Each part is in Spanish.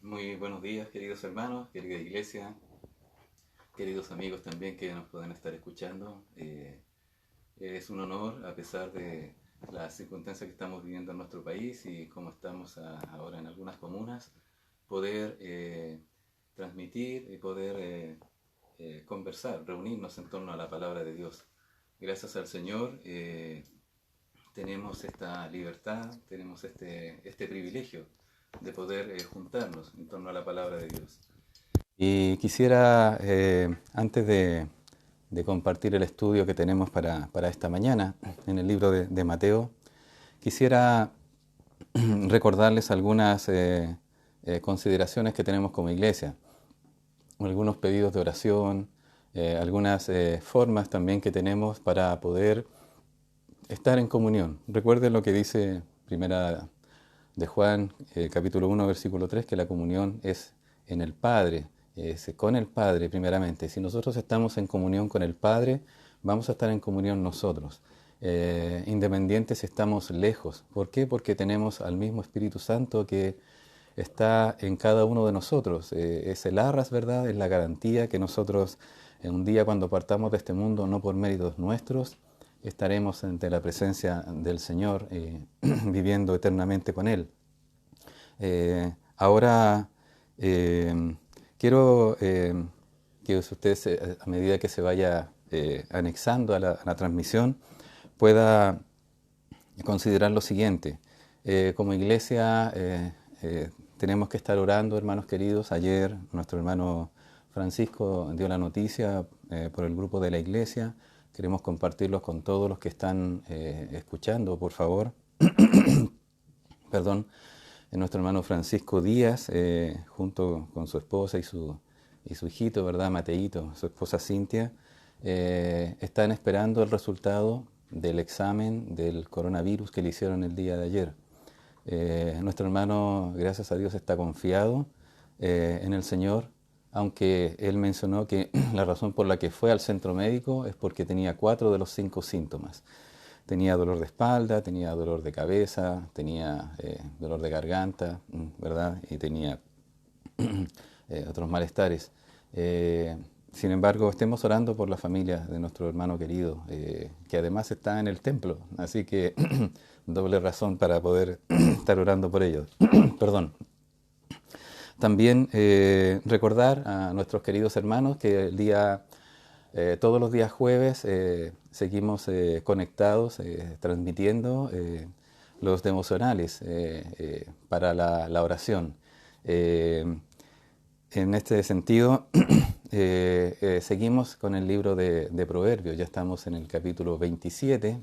Muy buenos días, queridos hermanos, querida iglesia, queridos amigos también que nos pueden estar escuchando. Es un honor, a pesar de las circunstancias que estamos viviendo en nuestro país y como estamos ahora en algunas comunas, poder transmitir y poder conversar, reunirnos en torno a la palabra de Dios. Gracias al Señor tenemos esta libertad, tenemos este privilegio de poder juntarnos en torno a la palabra de Dios. Y quisiera, antes de compartir el estudio que tenemos para esta mañana en el libro de Mateo, quisiera recordarles algunas consideraciones que tenemos como iglesia, algunos pedidos de oración, algunas formas también que tenemos para poder estar en comunión. Recuerden lo que dice Primera de Juan, capítulo 1, versículo 3, que la comunión es en el Padre, es con el Padre primeramente. Si nosotros estamos en comunión con el Padre, vamos a estar en comunión nosotros. Independientes si estamos lejos. ¿Por qué? Porque tenemos al mismo Espíritu Santo que está en cada uno de nosotros. Es el arras, ¿verdad? Es la garantía que nosotros, en un día cuando partamos de este mundo, no por méritos nuestros, estaremos ante la presencia del Señor, viviendo eternamente con Él. Ahora quiero que usted, a medida que se vaya anexando a la transmisión, pueda considerar lo siguiente. Como iglesia tenemos que estar orando, hermanos queridos. Ayer nuestro hermano Francisco dio la noticia por el grupo de la iglesia. Queremos compartirlos con todos los que están escuchando, por favor. Perdón, nuestro hermano Francisco Díaz, junto con su esposa y su hijito, ¿verdad? Mateito, su esposa Cintia, están esperando el resultado del examen del coronavirus que le hicieron el día de ayer. Nuestro hermano, gracias a Dios, está confiado en el Señor, aunque él mencionó que la razón por la que fue al centro médico es porque tenía 4 de los 5 síntomas. Tenía dolor de espalda, tenía dolor de cabeza, tenía dolor de garganta, ¿verdad? Y tenía otros malestares. Sin embargo, estemos orando por la familia de nuestro hermano querido, que además está en el templo, así que doble razón para poder estar orando por ellos. Perdón. También recordar a nuestros queridos hermanos que todos los días jueves seguimos conectados, transmitiendo los devocionales para la oración. En este sentido, seguimos con el libro de Proverbios. Ya estamos en el capítulo 27.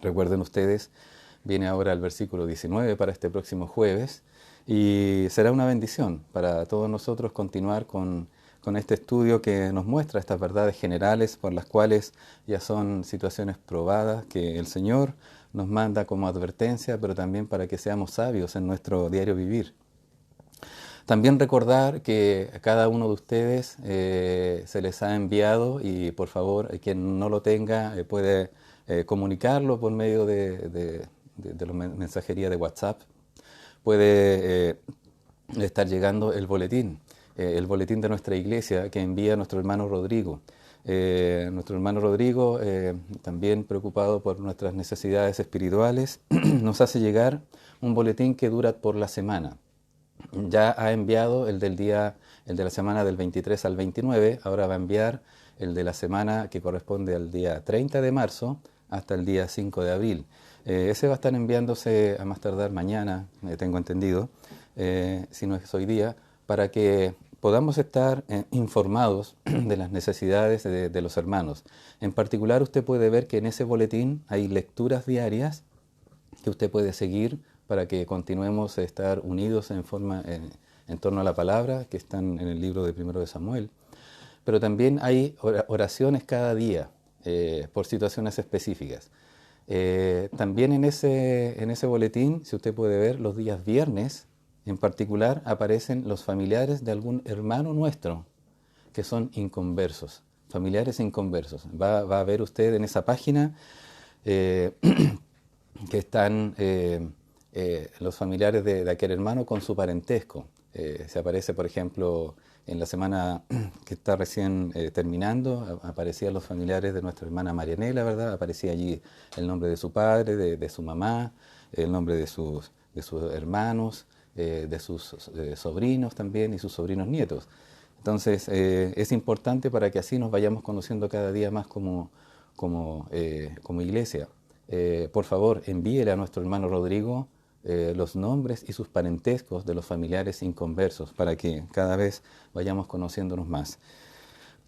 Recuerden ustedes, viene ahora el versículo 19 para este próximo jueves. Y será una bendición para todos nosotros continuar con este estudio que nos muestra estas verdades generales por las cuales ya son situaciones probadas que el Señor nos manda como advertencia, pero también para que seamos sabios en nuestro diario vivir. También recordar que a cada uno de ustedes se les ha enviado, y por favor, quien no lo tenga puede comunicarlo por medio de la mensajería de WhatsApp. Puede estar llegando el boletín de nuestra iglesia que envía nuestro hermano Rodrigo. Nuestro hermano Rodrigo, también preocupado por nuestras necesidades espirituales, nos hace llegar un boletín que dura por la semana. Ya ha enviado el de la semana del 23 al 29, ahora va a enviar el de la semana que corresponde al día 30 de marzo hasta el día 5 de abril. Ese va a estar enviándose a más tardar mañana, tengo entendido, si no es hoy día, para que podamos estar informados de las necesidades de los hermanos. En particular, usted puede ver que en ese boletín hay lecturas diarias que usted puede seguir para que continuemos a estar unidos en torno a la palabra, que están en el libro de 1 de Samuel. Pero también hay oraciones cada día por situaciones específicas. También en ese boletín, si usted puede ver, los días viernes en particular aparecen los familiares de algún hermano nuestro que son inconversos, familiares inconversos. Va a ver usted en esa página que están los familiares de aquel hermano con su parentesco. Se aparece, por ejemplo, en la semana que está recién terminando, aparecían los familiares de nuestra hermana Marianela, ¿verdad? Aparecía allí el nombre de su padre, de su mamá, el nombre de sus hermanos, de sus sobrinos también y sus sobrinos nietos. Entonces, es importante para que así nos vayamos conociendo cada día más como iglesia. Por favor, envíele a nuestro hermano Rodrigo los nombres y sus parentescos de los familiares inconversos para que cada vez vayamos conociéndonos más.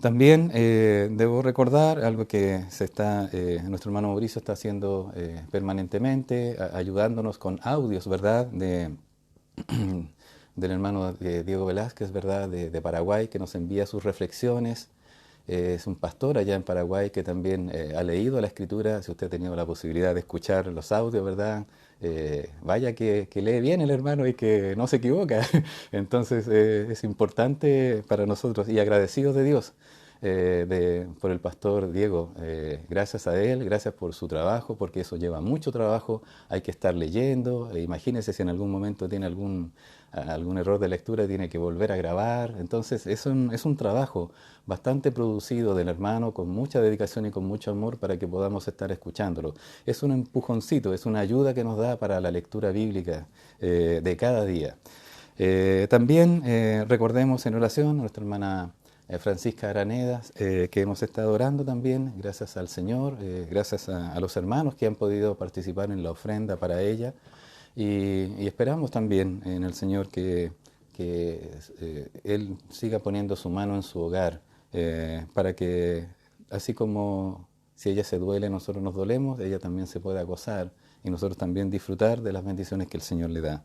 También debo recordar algo que nuestro hermano Mauricio está haciendo permanentemente, ayudándonos con audios, ¿verdad? Del hermano Diego Velázquez, ¿verdad? De Paraguay, que nos envía sus reflexiones. Es un pastor allá en Paraguay que también ha leído la Escritura. Si usted ha tenido la posibilidad de escuchar los audios, ¿verdad? Vaya que lee bien el hermano y que no se equivoca. Entonces es importante para nosotros y agradecidos de Dios por el pastor Diego. Gracias a él, gracias por su trabajo, porque eso lleva mucho trabajo. Hay que estar leyendo. Imagínese si en algún momento tiene algún error de lectura, tiene que volver a grabar. Entonces es un trabajo bastante producido del hermano, con mucha dedicación y con mucho amor para que podamos estar escuchándolo. Es un empujoncito, es una ayuda que nos da para la lectura bíblica de cada día. También recordemos en oración a nuestra hermana Francisca Aranedas, que hemos estado orando también, gracias al Señor, gracias a los hermanos que han podido participar en la ofrenda para ella. Y esperamos también en el Señor que Él siga poniendo su mano en su hogar, para que, así como si ella se duele, nosotros nos dolemos, ella también se pueda gozar y nosotros también disfrutar de las bendiciones que el Señor le da.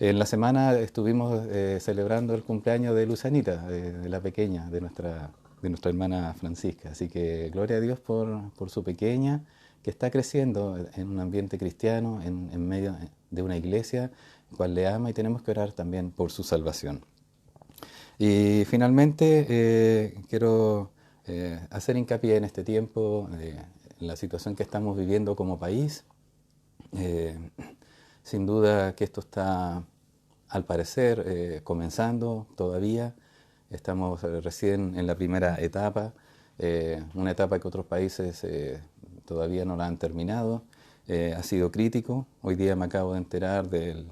En la semana estuvimos celebrando el cumpleaños de Lucianita, de la pequeña, de nuestra hermana Francisca. Así que gloria a Dios por su pequeña, que está creciendo en un ambiente cristiano, en medio de una iglesia, cual le ama, y tenemos que orar también por su salvación. Y finalmente quiero hacer hincapié en este tiempo, en la situación que estamos viviendo como país. Sin duda que esto está, al parecer, comenzando todavía. Estamos recién en la primera etapa, una etapa que otros países todavía no la han terminado. Ha sido crítico. Hoy día me acabo de enterar del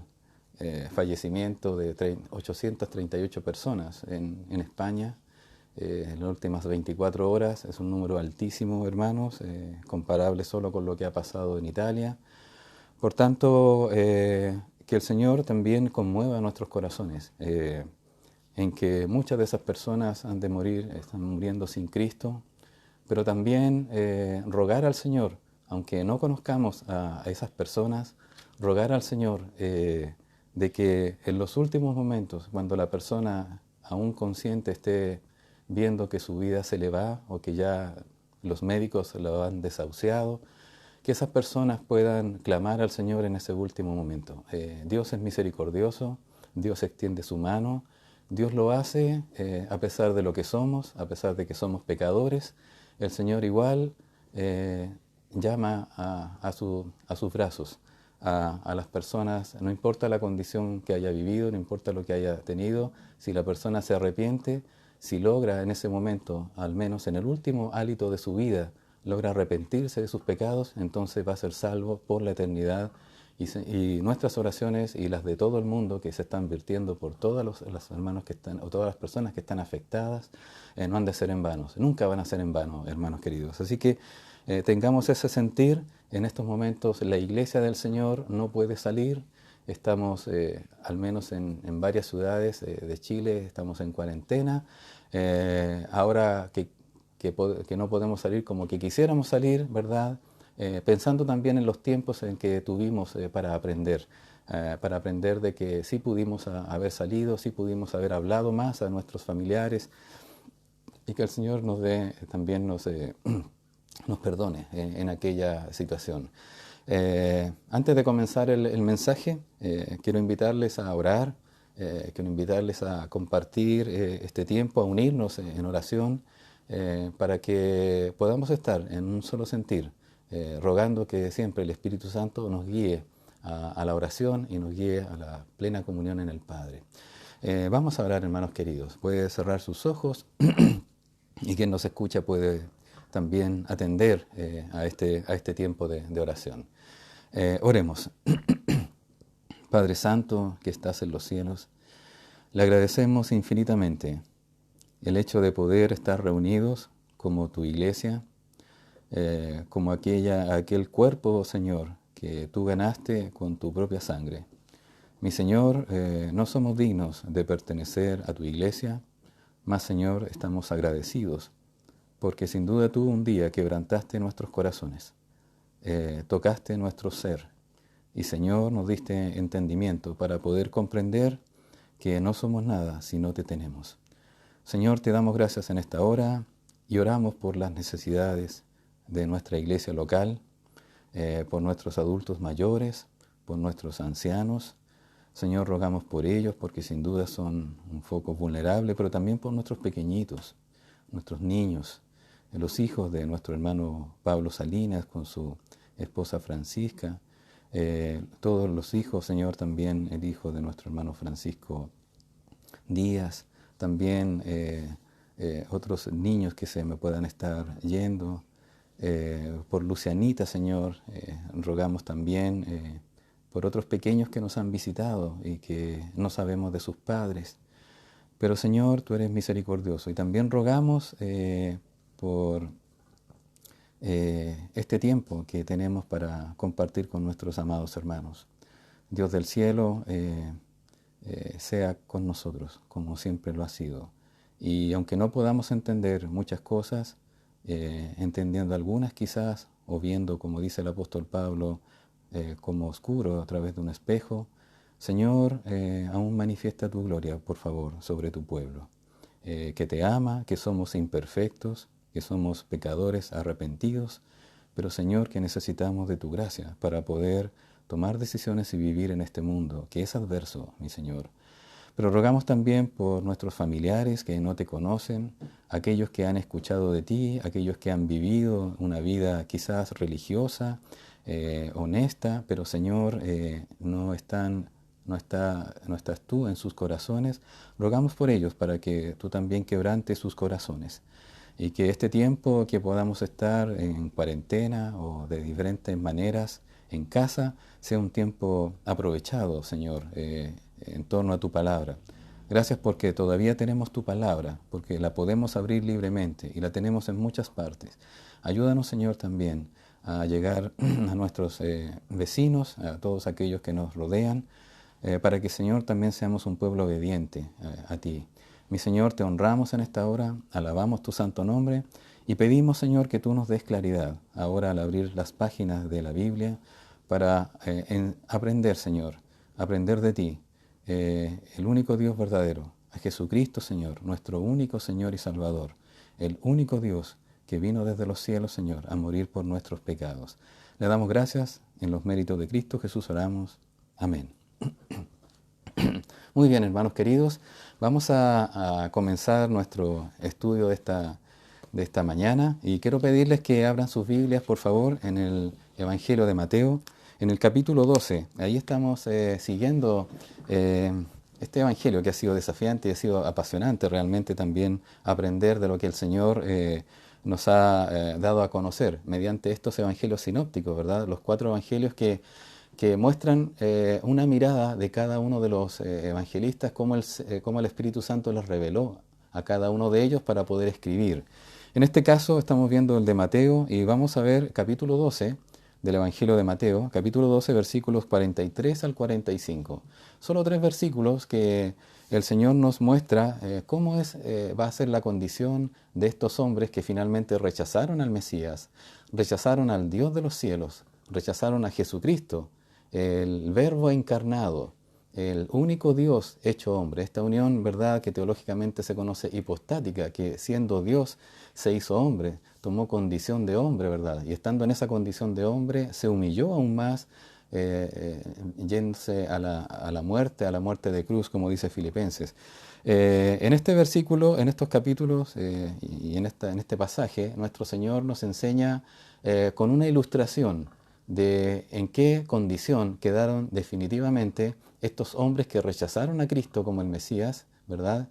fallecimiento de 838 personas en España en las últimas 24 horas. Es un número altísimo, hermanos, comparable solo con lo que ha pasado en Italia. Por tanto, que el Señor también conmueva nuestros corazones, en que muchas de esas personas han de morir, están muriendo sin Cristo, pero también rogar al Señor, aunque no conozcamos a esas personas, rogar al Señor de que en los últimos momentos, cuando la persona aún consciente esté viendo que su vida se le va o que ya los médicos lo han desahuciado, que esas personas puedan clamar al Señor en ese último momento. Dios es misericordioso, Dios extiende su mano, Dios lo hace a pesar de lo que somos, a pesar de que somos pecadores. El Señor igual llama a sus brazos a las personas, no importa la condición que haya vivido, no importa lo que haya tenido, si la persona se arrepiente, si logra en ese momento, al menos en el último hálito de su vida, logra arrepentirse de sus pecados, entonces va a ser salvo por la eternidad. Y nuestras oraciones y las de todo el mundo que se están virtiendo por todos los hermanos que están, o todas las personas que están afectadas, no han de ser en vano, nunca van a ser en vano, hermanos queridos. Así que tengamos ese sentir. En estos momentos la Iglesia del Señor no puede salir. Estamos, al menos en varias ciudades de Chile, estamos en cuarentena. Ahora que no podemos salir como que quisiéramos salir, ¿verdad? Pensando también en los tiempos en que tuvimos para aprender de que sí pudimos haber salido, sí pudimos haber hablado más a nuestros familiares, y que el Señor también nos perdone en aquella situación. Antes de comenzar el mensaje, quiero invitarles a orar, quiero invitarles a compartir este tiempo, a unirnos en oración, para que podamos estar en un solo sentir, rogando que siempre el Espíritu Santo nos guíe a la oración y nos guíe a la plena comunión en el Padre. Vamos a orar, hermanos queridos. Puede cerrar sus ojos y quien nos escucha puede también atender a este tiempo de oración. Oremos. Padre Santo, que estás en los cielos, le agradecemos infinitamente el hecho de poder estar reunidos como tu iglesia, como aquel cuerpo, Señor, que tú ganaste con tu propia sangre. Mi Señor, no somos dignos de pertenecer a tu iglesia, mas, Señor, estamos agradecidos, porque sin duda tú un día quebrantaste nuestros corazones, tocaste nuestro ser, y, Señor, nos diste entendimiento para poder comprender que no somos nada si no te tenemos. Señor, te damos gracias en esta hora y oramos por las necesidades de nuestra iglesia local, por nuestros adultos mayores, por nuestros ancianos. Señor, rogamos por ellos porque sin duda son un foco vulnerable, pero también por nuestros pequeñitos, nuestros niños, los hijos de nuestro hermano Pablo Salinas con su esposa Francisca, todos los hijos, Señor, también el hijo de nuestro hermano Francisco Díaz, también otros niños que se me puedan estar yendo, por Lucianita, Señor, rogamos también por otros pequeños que nos han visitado y que no sabemos de sus padres. Pero, Señor, tú eres misericordioso y también rogamos por este tiempo que tenemos para compartir con nuestros amados hermanos. Dios del cielo, sea con nosotros, como siempre lo ha sido. Y aunque no podamos entender muchas cosas, entendiendo algunas quizás, o viendo, como dice el apóstol Pablo, como oscuro a través de un espejo, Señor, aún manifiesta tu gloria, por favor, sobre tu pueblo, que te ama, que somos imperfectos, que somos pecadores arrepentidos, pero, Señor, que necesitamos de tu gracia para poder tomar decisiones y vivir en este mundo, que es adverso, mi Señor. Pero rogamos también por nuestros familiares que no te conocen, aquellos que han escuchado de ti, aquellos que han vivido una vida quizás religiosa, honesta, pero, Señor, no estás tú en sus corazones. Rogamos por ellos para que tú también quebrantes sus corazones y que este tiempo que podamos estar en cuarentena o de diferentes maneras en casa sea un tiempo aprovechado, Señor, en torno a tu palabra. Gracias porque todavía tenemos tu palabra, porque la podemos abrir libremente y la tenemos en muchas partes. Ayúdanos, Señor, también a llegar a nuestros vecinos, a todos aquellos que nos rodean, para que, Señor, también seamos un pueblo obediente a ti. Mi Señor, te honramos en esta hora, alabamos tu santo nombre y pedimos, Señor, que tú nos des claridad ahora al abrir las páginas de la Biblia para aprender, Señor, aprender de ti, el único Dios verdadero, a Jesucristo, Señor, nuestro único Señor y Salvador, el único Dios que vino desde los cielos, Señor, a morir por nuestros pecados. Le damos gracias en los méritos de Cristo Jesús oramos. Amén. Muy bien, hermanos queridos, vamos a comenzar nuestro estudio de esta mañana y quiero pedirles que abran sus Biblias, por favor, en el Evangelio de Mateo, en el capítulo 12. Ahí estamos siguiendo este Evangelio que ha sido desafiante y ha sido apasionante realmente también aprender de lo que el Señor nos ha dado a conocer mediante estos Evangelios sinópticos, ¿verdad? Los 4 Evangelios que muestran una mirada de cada uno de los evangelistas, cómo el Espíritu Santo les reveló a cada uno de ellos para poder escribir. En este caso estamos viendo el de Mateo y vamos a ver capítulo 12 del Evangelio de Mateo, capítulo 12, versículos 43 al 45. Solo 3 versículos que el Señor nos muestra cómo va a ser la condición de estos hombres que finalmente rechazaron al Mesías, rechazaron al Dios de los cielos, rechazaron a Jesucristo, el Verbo encarnado, el único Dios hecho hombre. Esta unión, ¿verdad?, que teológicamente se conoce hipostática, que siendo Dios se hizo hombre, tomó condición de hombre, ¿verdad? Y estando en esa condición de hombre, se humilló aún más, yéndose a la muerte de cruz, como dice Filipenses. En este versículo, en estos capítulos y en este pasaje, nuestro Señor nos enseña con una ilustración de en qué condición quedaron definitivamente estos hombres que rechazaron a Cristo como el Mesías, ¿verdad?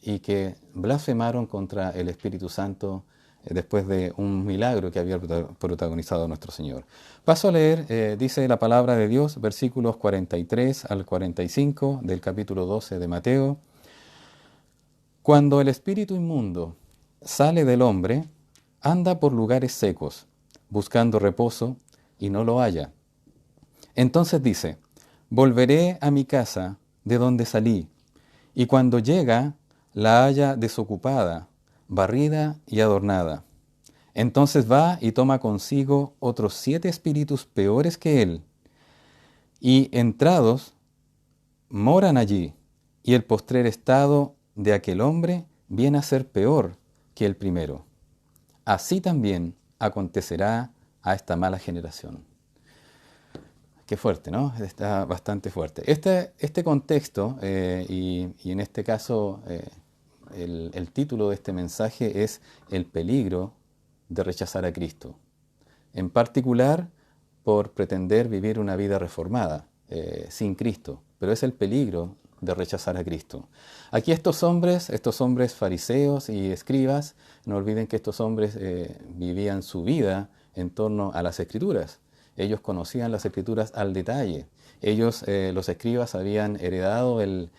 Y que blasfemaron contra el Espíritu Santo después de un milagro que había protagonizado nuestro Señor. Paso a leer, dice la palabra de Dios, versículos 43 al 45 del capítulo 12 de Mateo. Cuando el espíritu inmundo sale del hombre, anda por lugares secos, buscando reposo, y no lo halla. Entonces dice, volveré a mi casa de donde salí, y cuando llega, la halla desocupada, barrida y adornada. Entonces va y toma consigo otros 7 espíritus peores que él, y entrados, moran allí, y el postrer estado de aquel hombre viene a ser peor que el primero. Así también acontecerá a esta mala generación. Qué fuerte, ¿no? Está bastante fuerte. Este contexto, y en este caso el título de este mensaje es El peligro de rechazar a Cristo. En particular, por pretender vivir una vida reformada, sin Cristo. Pero es el peligro de rechazar a Cristo. Aquí estos hombres fariseos y escribas, no olviden que estos hombres vivían su vida en torno a las Escrituras. Ellos conocían las Escrituras al detalle. Ellos, los escribas, habían heredado el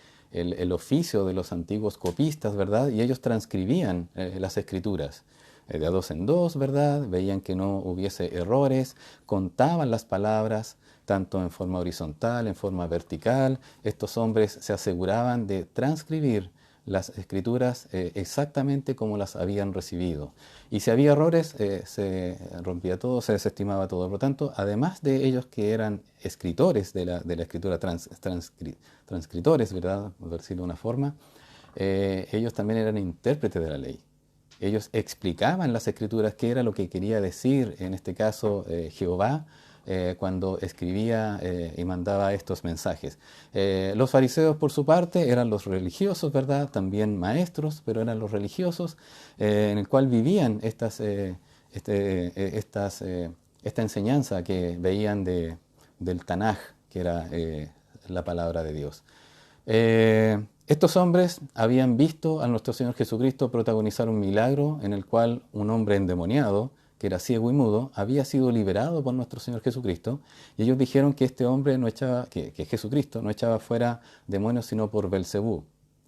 oficio de los antiguos copistas, ¿verdad? Y ellos transcribían las Escrituras. De a dos en dos, ¿verdad? Veían que no hubiese errores, contaban las palabras, tanto en forma horizontal, en forma vertical. Estos hombres se aseguraban de transcribir las Escrituras exactamente como las habían recibido. Y si había errores, se rompía todo, se desestimaba todo. Por lo tanto, además de ellos que eran escritores de la Escritura, transcritores, ¿verdad? Por decirlo de una forma, ellos también eran intérpretes de la ley. Ellos explicaban las Escrituras qué era lo que quería decir, en este caso, Jehová, cuando escribía y mandaba estos mensajes. Los fariseos, por su parte, eran los religiosos, ¿verdad? También maestros, pero eran los religiosos, en el cual vivían esta enseñanza que veían del Tanaj, que era la palabra de Dios. Estos hombres habían visto a nuestro Señor Jesucristo protagonizar un milagro en el cual un hombre endemoniado, que era ciego y mudo, había sido liberado por nuestro Señor Jesucristo, y ellos dijeron que este hombre que Jesucristo no echaba fuera demonios sino por Belcebú,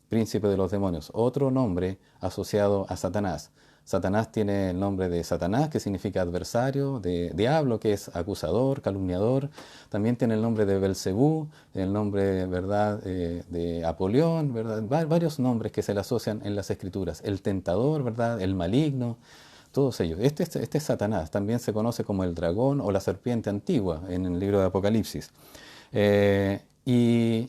príncipe de los demonios, otro nombre asociado a Satanás. Satanás tiene el nombre de Satanás, que significa adversario, de diablo, que es acusador, calumniador. También tiene el nombre de Belcebú, el nombre, ¿verdad?, de Apolión, ¿verdad? Varios nombres que se le asocian en las Escrituras. El tentador, ¿verdad?, el maligno, todos ellos. Este es Satanás, también se conoce como el dragón o la serpiente antigua en el libro de Apocalipsis. Y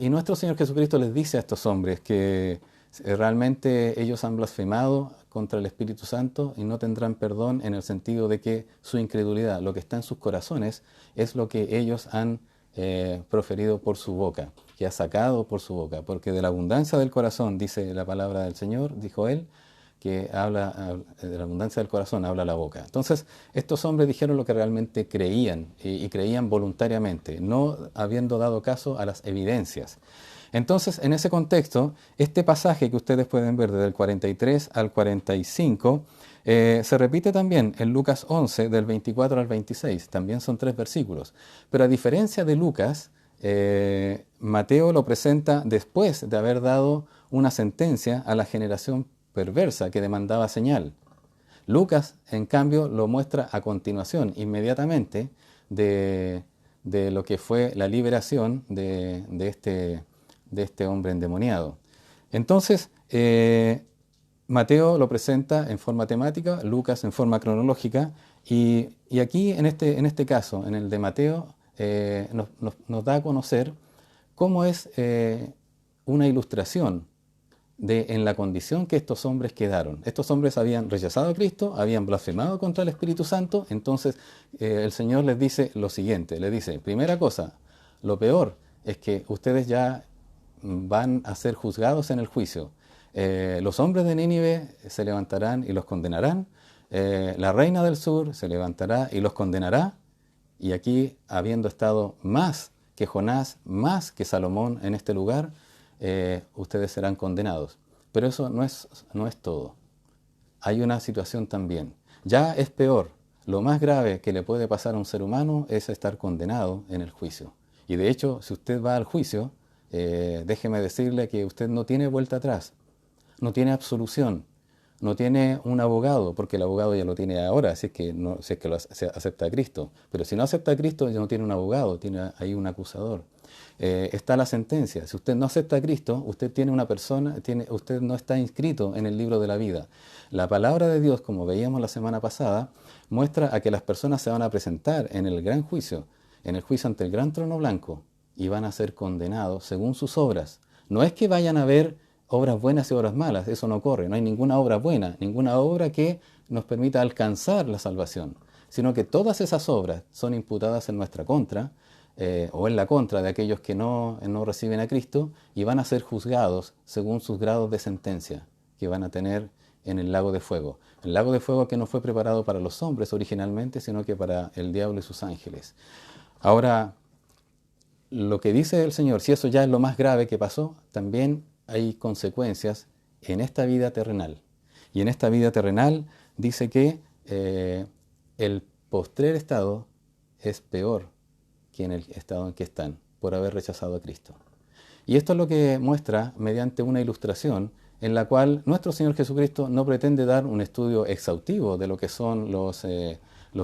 nuestro Señor Jesucristo les dice a estos hombres que realmente ellos han blasfemado contra el Espíritu Santo y no tendrán perdón, en el sentido de que su incredulidad, lo que está en sus corazones, es lo que ellos han proferido por su boca, que ha sacado por su boca, porque de la abundancia del corazón, dice la palabra del Señor, dijo él, que habla de la abundancia del corazón, habla la boca. Entonces, estos hombres dijeron lo que realmente creían, y creían voluntariamente, no habiendo dado caso a las evidencias. Entonces, en ese contexto, este pasaje que ustedes pueden ver desde el 43 al 45, se repite también en Lucas 11, del 24 al 26, también son 3 versículos. Pero a diferencia de Lucas, Mateo lo presenta después de haber dado una sentencia a la generación perversa que demandaba señal. Lucas, en cambio, lo muestra a continuación, inmediatamente, de lo que fue la liberación de este hombre endemoniado. Entonces, Mateo lo presenta en forma temática, Lucas en forma cronológica, y aquí, en este caso, en el de Mateo, nos da a conocer cómo es una ilustración en la condición que estos hombres quedaron. Estos hombres habían rechazado a Cristo, habían blasfemado contra el Espíritu Santo. Entonces el Señor les dice lo siguiente, les dice, primera cosa, lo peor es que ustedes ya van a ser juzgados en el juicio. Los hombres de Nínive se levantarán y los condenarán, la reina del sur se levantará y los condenará, y aquí, habiendo estado más que Jonás, más que Salomón en este lugar, ustedes serán condenados. Pero eso no es todo. Hay una situación también. Ya es peor. Lo más grave que le puede pasar a un ser humano es estar condenado en el juicio. Y de hecho, si usted va al juicio, déjeme decirle que usted no tiene vuelta atrás, no tiene absolución, no tiene un abogado, porque el abogado ya lo tiene ahora, si es que, no, si es que acepta a Cristo. Pero si no acepta a Cristo, ya no tiene un abogado, tiene ahí un acusador. Está la sentencia. Si usted no acepta a Cristo, usted tiene una persona, usted no está inscrito en el libro de la vida. La palabra de Dios, como veíamos la semana pasada, muestra a que las personas se van a presentar en el gran juicio, en el juicio ante el gran trono blanco, y van a ser condenados según sus obras. No es que vayan a ver obras buenas y obras malas, eso no ocurre. No hay ninguna obra buena, ninguna obra que nos permita alcanzar la salvación, sino que todas esas obras son imputadas en nuestra contra, o en la contra de aquellos que no reciben a Cristo, y van a ser juzgados según sus grados de sentencia que van a tener en el lago de fuego. El lago de fuego que no fue preparado para los hombres originalmente, sino que para el diablo y sus ángeles. Ahora, lo que dice el Señor, si eso ya es lo más grave que pasó, también hay consecuencias en esta vida terrenal. Y en esta vida terrenal dice que el postrer estado es peor que en el estado en que están, por haber rechazado a Cristo. Y esto es lo que muestra mediante una ilustración en la cual nuestro Señor Jesucristo no pretende dar un estudio exhaustivo de lo que son los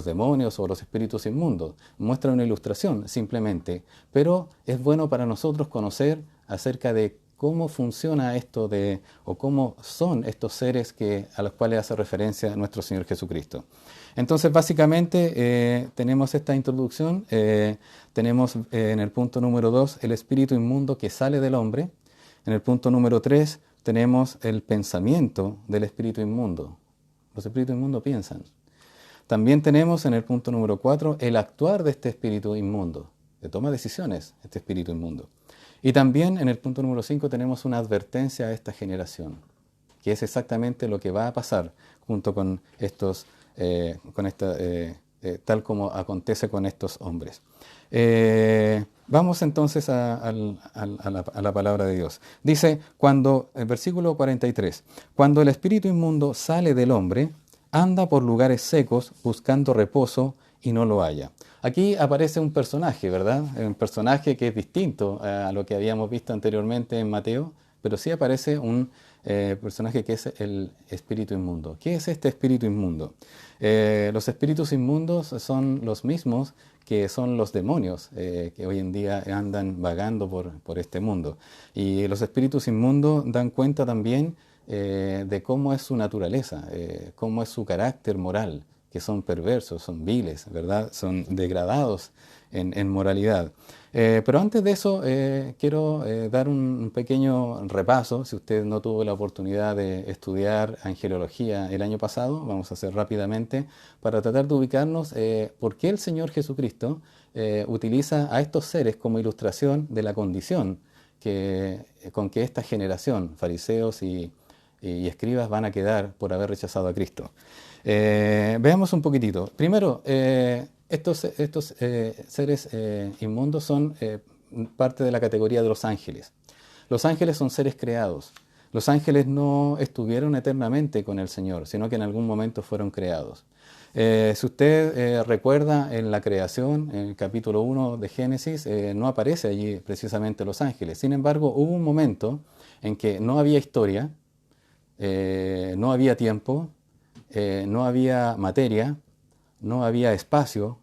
demonios o los espíritus inmundos. Muestra una ilustración simplemente, pero es bueno para nosotros conocer acerca de cómo funciona esto o cómo son estos seres a los cuales hace referencia nuestro Señor Jesucristo. Entonces, básicamente, tenemos esta introducción, tenemos en el punto número 2 el espíritu inmundo que sale del hombre, en el punto número 3 tenemos el pensamiento del espíritu inmundo. Los espíritus inmundos piensan. También tenemos en el punto número 4 el actuar de este espíritu inmundo, que toma decisiones este espíritu inmundo. Y también en el punto número 5 tenemos una advertencia a esta generación, que es exactamente lo que va a pasar junto con estos, tal como acontece con estos hombres. Vamos entonces a la palabra de Dios. Dice, el versículo 43, cuando el espíritu inmundo sale del hombre, anda por lugares secos buscando reposo y no lo halla. Aquí aparece un personaje, ¿verdad? Un personaje que es distinto a lo que habíamos visto anteriormente en Mateo, pero sí aparece un personaje que es el espíritu inmundo. ¿Qué es este espíritu inmundo? Los espíritus inmundos son los mismos que son los demonios que hoy en día andan vagando por este mundo. Y los espíritus inmundos dan cuenta también de cómo es su naturaleza, cómo es su carácter moral, que son perversos, son viles, ¿verdad? Son degradados en moralidad. Pero antes de eso, quiero dar un pequeño repaso. Si usted no tuvo la oportunidad de estudiar angelología el año pasado, vamos a hacer rápidamente, para tratar de ubicarnos por qué el Señor Jesucristo utiliza a estos seres como ilustración de la condición con que esta generación, fariseos y escribas, van a quedar por haber rechazado a Cristo. Veamos un poquitito. Primero, estos seres inmundos son parte de la categoría de los ángeles. Los ángeles son seres creados. Los ángeles no estuvieron eternamente con el Señor, sino que en algún momento fueron creados. Si usted recuerda en la creación, en el capítulo 1 de Génesis, no aparece allí precisamente los ángeles. Sin embargo, hubo un momento en que no había historia, no había tiempo, no había materia, no había espacio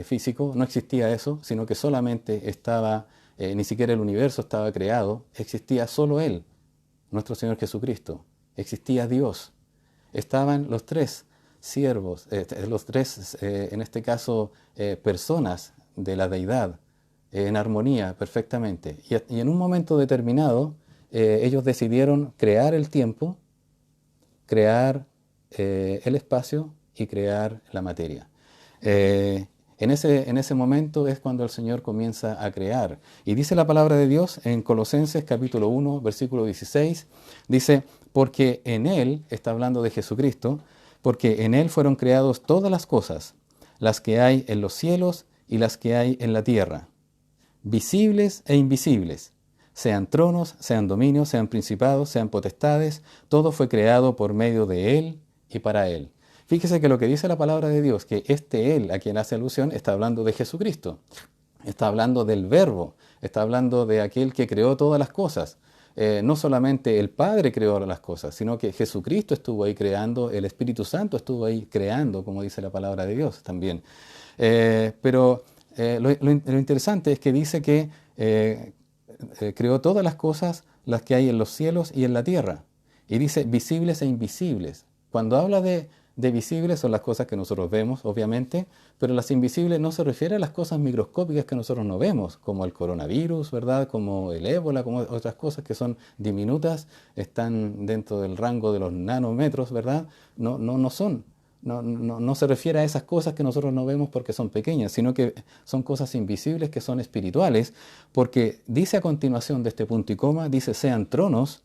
físico, no existía eso, sino que solamente estaba, ni siquiera el universo estaba creado, existía solo Él, nuestro Señor Jesucristo, existía Dios. Estaban los tres siervos, los tres, en este caso, personas de la deidad, en armonía perfectamente. Y en un momento determinado, ellos decidieron crear el tiempo, crear el espacio y crear la materia. En ese momento es cuando el Señor comienza a crear. Y dice la palabra de Dios en Colosenses capítulo 1, versículo 16, dice, porque en Él, está hablando de Jesucristo, porque en Él fueron creados todas las cosas, las que hay en los cielos y las que hay en la tierra, visibles e invisibles, sean tronos, sean dominios, sean principados, sean potestades, todo fue creado por medio de Él y para Él. Fíjese que lo que dice la palabra de Dios, que este Él a quien hace alusión está hablando de Jesucristo, está hablando del Verbo, está hablando de aquel que creó todas las cosas. No solamente el Padre creó las cosas, sino que Jesucristo estuvo ahí creando, el Espíritu Santo estuvo ahí creando, como dice la palabra de Dios también. Pero lo interesante es que dice que creó todas las cosas, las que hay en los cielos y en la tierra. Y dice visibles e invisibles. Cuando habla de visibles son las cosas que nosotros vemos, obviamente, pero las invisibles no se refiere a las cosas microscópicas que nosotros no vemos, como el coronavirus, ¿verdad? Como el ébola, como otras cosas que son diminutas, están dentro del rango de los nanómetros, ¿verdad? No son. No se refiere a esas cosas que nosotros no vemos porque son pequeñas, sino que son cosas invisibles que son espirituales, porque dice a continuación de este punto y coma, dice sean tronos,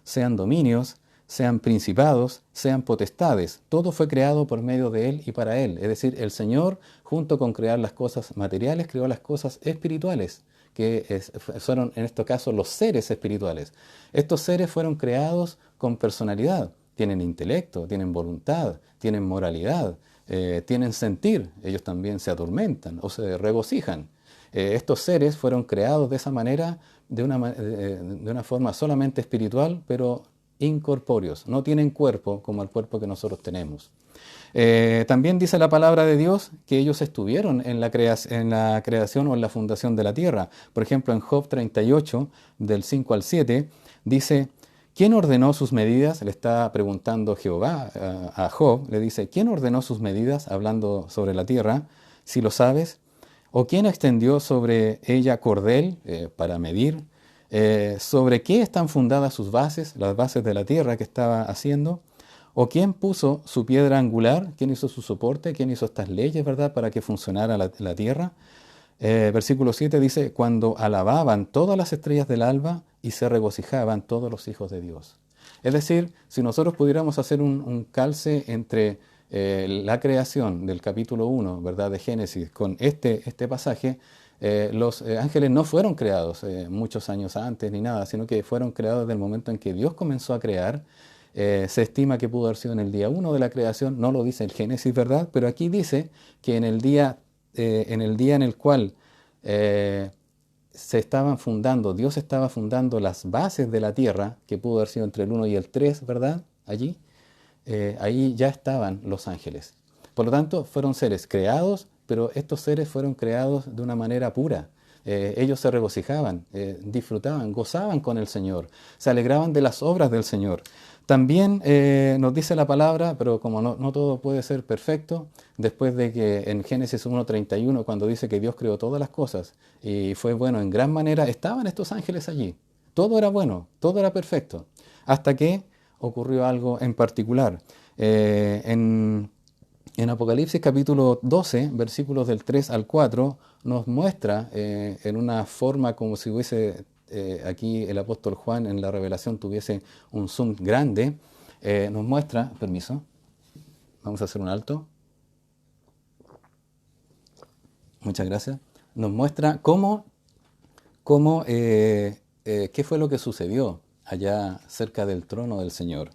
sean dominios, sean principados, sean potestades. Todo fue creado por medio de Él y para Él. Es decir, el Señor, junto con crear las cosas materiales, creó las cosas espirituales, que fueron en este caso los seres espirituales. Estos seres fueron creados con personalidad. Tienen intelecto, tienen voluntad, tienen moralidad, tienen sentir. Ellos también se atormentan o se regocijan. Estos seres fueron creados de esa manera, de una forma solamente espiritual, pero incorpóreos, no tienen cuerpo como el cuerpo que nosotros tenemos. También dice la palabra de Dios que ellos estuvieron en la creación o en la fundación de la tierra. Por ejemplo, en Job 38, del 5 al 7, dice, ¿quién ordenó sus medidas? Le está preguntando Jehová a Job, le dice, ¿quién ordenó sus medidas? Hablando sobre la tierra, si lo sabes. ¿O quién extendió sobre ella cordel para medir? ¿Sobre qué están fundadas sus bases, las bases de la tierra que estaba haciendo? ¿O quién puso su piedra angular? ¿Quién hizo su soporte? ¿Quién hizo estas leyes, verdad, para que funcionara la tierra? Versículo 7 dice, cuando alababan todas las estrellas del alba y se regocijaban todos los hijos de Dios. Es decir, si nosotros pudiéramos hacer un calce entre la creación del capítulo 1, ¿verdad?, de Génesis con este pasaje, los ángeles no fueron creados muchos años antes ni nada, sino que fueron creados desde el momento en que Dios comenzó a crear. Se estima que pudo haber sido en el día 1 de la creación, no lo dice el Génesis, ¿verdad? Pero aquí dice que en el día en el cual se estaban fundando, Dios estaba fundando las bases de la tierra, que pudo haber sido entre el 1 y el 3, ¿verdad? Allí, ahí ya estaban los ángeles. Por lo tanto, fueron seres creados, pero estos seres fueron creados de una manera pura. Ellos se regocijaban, disfrutaban, gozaban con el Señor, se alegraban de las obras del Señor. También nos dice la palabra, pero como no todo puede ser perfecto, después de que en Génesis 1:31, cuando dice que Dios creó todas las cosas y fue bueno en gran manera, estaban estos ángeles allí. Todo era bueno, todo era perfecto, hasta que ocurrió algo en particular. En Apocalipsis capítulo 12, versículos del 3 al 4, nos muestra en una forma como si hubiese, aquí el apóstol Juan en la revelación tuviese un zoom grande, nos muestra, permiso, vamos a hacer un alto, muchas gracias, nos muestra qué fue lo que sucedió allá cerca del trono del Señor.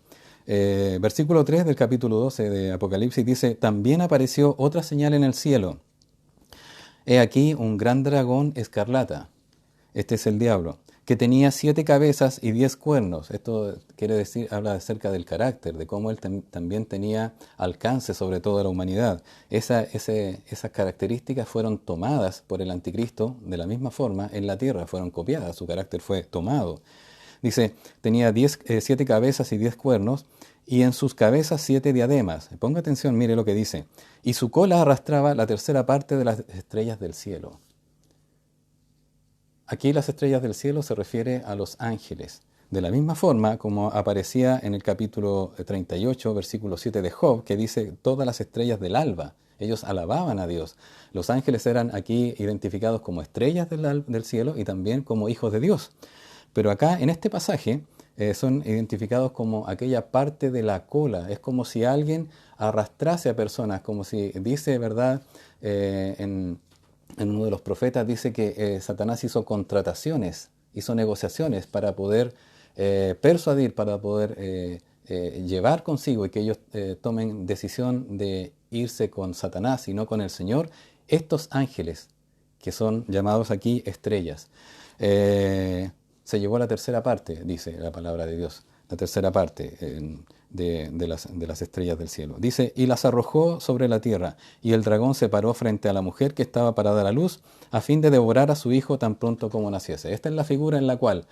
Versículo 3 del capítulo 12 de Apocalipsis dice, también apareció otra señal en el cielo. He aquí un gran dragón escarlata, este es el diablo, que tenía 7 cabezas y 10 cuernos. Esto quiere decir, habla acerca del carácter, de cómo él también tenía alcance sobre toda la humanidad. Esas características fueron tomadas por el anticristo de la misma forma en la tierra, fueron copiadas, su carácter fue tomado. Dice, tenía 7 cabezas y 10 cuernos, y en sus cabezas 7 diademas. Ponga atención, mire lo que dice. Y su cola arrastraba la tercera parte de las estrellas del cielo. Aquí las estrellas del cielo se refiere a los ángeles. De la misma forma como aparecía en el capítulo 38, versículo 7 de Job, que dice, todas las estrellas del alba. Ellos alababan a Dios. Los ángeles eran aquí identificados como estrellas del cielo y también como hijos de Dios. Pero acá, en este pasaje, son identificados como aquella parte de la cola. Es como si alguien arrastrase a personas, como si dice, ¿verdad? En uno de los profetas dice que Satanás hizo contrataciones, hizo negociaciones para poder persuadir, para poder llevar consigo y que ellos tomen decisión de irse con Satanás y no con el Señor, estos ángeles, que son llamados aquí estrellas. Se llevó la tercera parte, dice la palabra de Dios, la tercera parte de las estrellas del cielo. Dice, y las arrojó sobre la tierra, y el dragón se paró frente a la mujer que estaba para dar a luz, a fin de devorar a su hijo tan pronto como naciese. Esta es la figura en la cual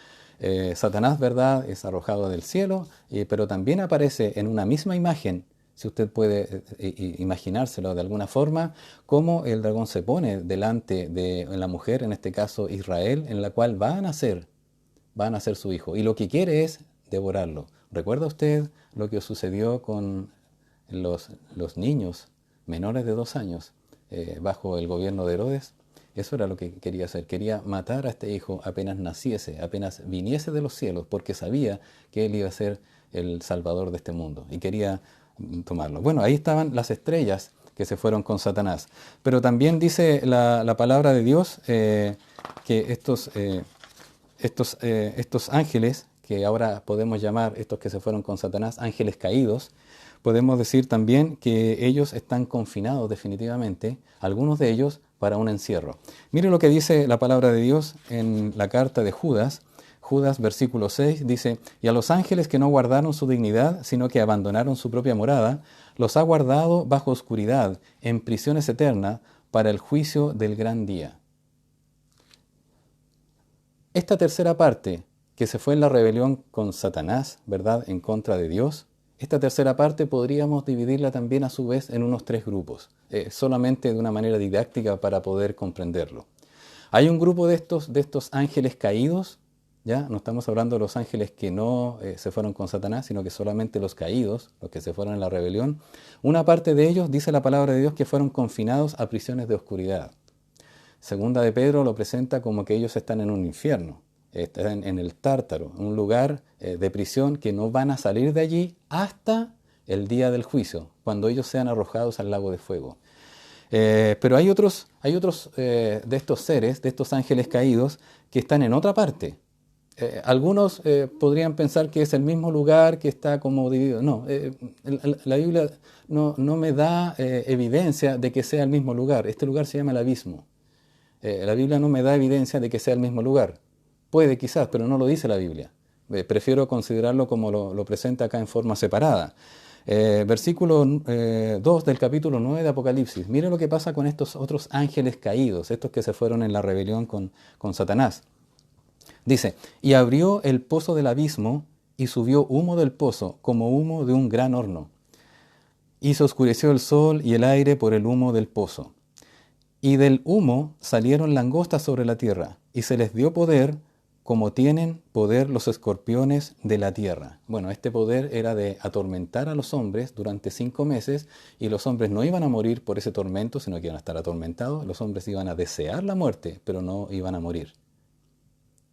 Satanás, ¿verdad?, es arrojado del cielo, pero también aparece en una misma imagen, si usted puede imaginárselo de alguna forma, cómo el dragón se pone delante de la mujer, en este caso Israel, en la cual va a nacer su hijo. Y lo que quiere es devorarlo. ¿Recuerda usted lo que sucedió con los niños menores de 2 años bajo el gobierno de Herodes? Eso era lo que quería hacer. Quería matar a este hijo apenas naciese, apenas viniese de los cielos, porque sabía que él iba a ser el salvador de este mundo y quería tomarlo. Bueno, ahí estaban las estrellas que se fueron con Satanás. Pero también dice la palabra de Dios que estos ángeles, que ahora podemos llamar, estos que se fueron con Satanás, ángeles caídos, podemos decir también que ellos están confinados definitivamente, algunos de ellos para un encierro. Mire lo que dice la palabra de Dios en la carta de Judas. Judas, versículo 6, dice, y a los ángeles que no guardaron su dignidad, sino que abandonaron su propia morada, los ha guardado bajo oscuridad, en prisiones eternas, para el juicio del gran día. Esta tercera parte, que se fue en la rebelión con Satanás, ¿verdad?, en contra de Dios, esta tercera parte podríamos dividirla también a su vez en unos 3 grupos, solamente de una manera didáctica para poder comprenderlo. Hay un grupo de estos ángeles caídos, ¿ya? No estamos hablando de los ángeles que no se fueron con Satanás, sino que solamente los caídos, los que se fueron en la rebelión. Una parte de ellos, dice la palabra de Dios, que fueron confinados a prisiones de oscuridad. Segunda de Pedro lo presenta como que ellos están en un infierno, están en el Tártaro, un lugar de prisión que no van a salir de allí hasta el día del juicio, cuando ellos sean arrojados al lago de fuego. Pero hay otros de estos seres, de estos ángeles caídos, que están en otra parte. Algunos podrían pensar que es el mismo lugar que está como dividido. No, la Biblia no me da evidencia de que sea el mismo lugar. Este lugar se llama el abismo. La Biblia no me da evidencia de que sea el mismo lugar. Puede quizás, pero no lo dice la Biblia. Prefiero considerarlo como lo presenta acá en forma separada. Versículo 2 del capítulo 9 de Apocalipsis. Mire lo que pasa con estos otros ángeles caídos, estos que se fueron en la rebelión con Satanás. Dice, y abrió el pozo del abismo y subió humo del pozo como humo de un gran horno. Y se oscureció el sol y el aire por el humo del pozo. Y del humo salieron langostas sobre la tierra, y se les dio poder como tienen poder los escorpiones de la tierra. Bueno, este poder era de atormentar a los hombres durante 5 meses, y los hombres no iban a morir por ese tormento, sino que iban a estar atormentados. Los hombres iban a desear la muerte, pero no iban a morir.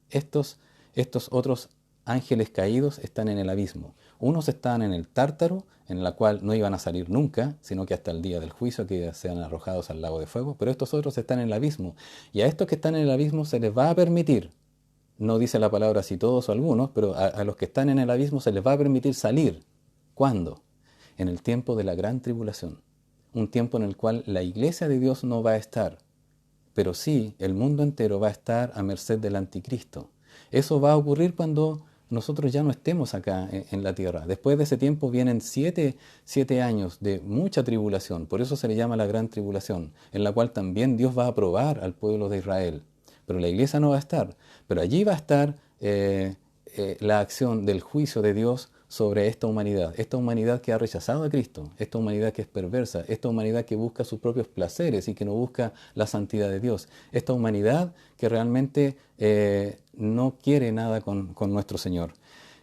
Estos otros ángeles caídos están en el abismo. Unos están en el Tártaro, en la cual no iban a salir nunca, sino que hasta el día del juicio, que sean arrojados al lago de fuego. Pero estos otros están en el abismo. Y a estos que están en el abismo se les va a permitir, no dice la palabra si todos o algunos, pero a los que están en el abismo se les va a permitir salir. ¿Cuándo? En el tiempo de la gran tribulación. Un tiempo en el cual la iglesia de Dios no va a estar, pero sí el mundo entero va a estar a merced del anticristo. Eso va a ocurrir cuando nosotros ya no estemos acá en la tierra. Después de ese tiempo vienen 7 años de mucha tribulación. Por eso se le llama la gran tribulación, en la cual también Dios va a probar al pueblo de Israel. Pero la iglesia no va a estar. Pero allí va a estar la acción del juicio de Dios sobre esta humanidad que ha rechazado a Cristo, esta humanidad que es perversa, esta humanidad que busca sus propios placeres y que no busca la santidad de Dios, esta humanidad que realmente no quiere nada con nuestro Señor.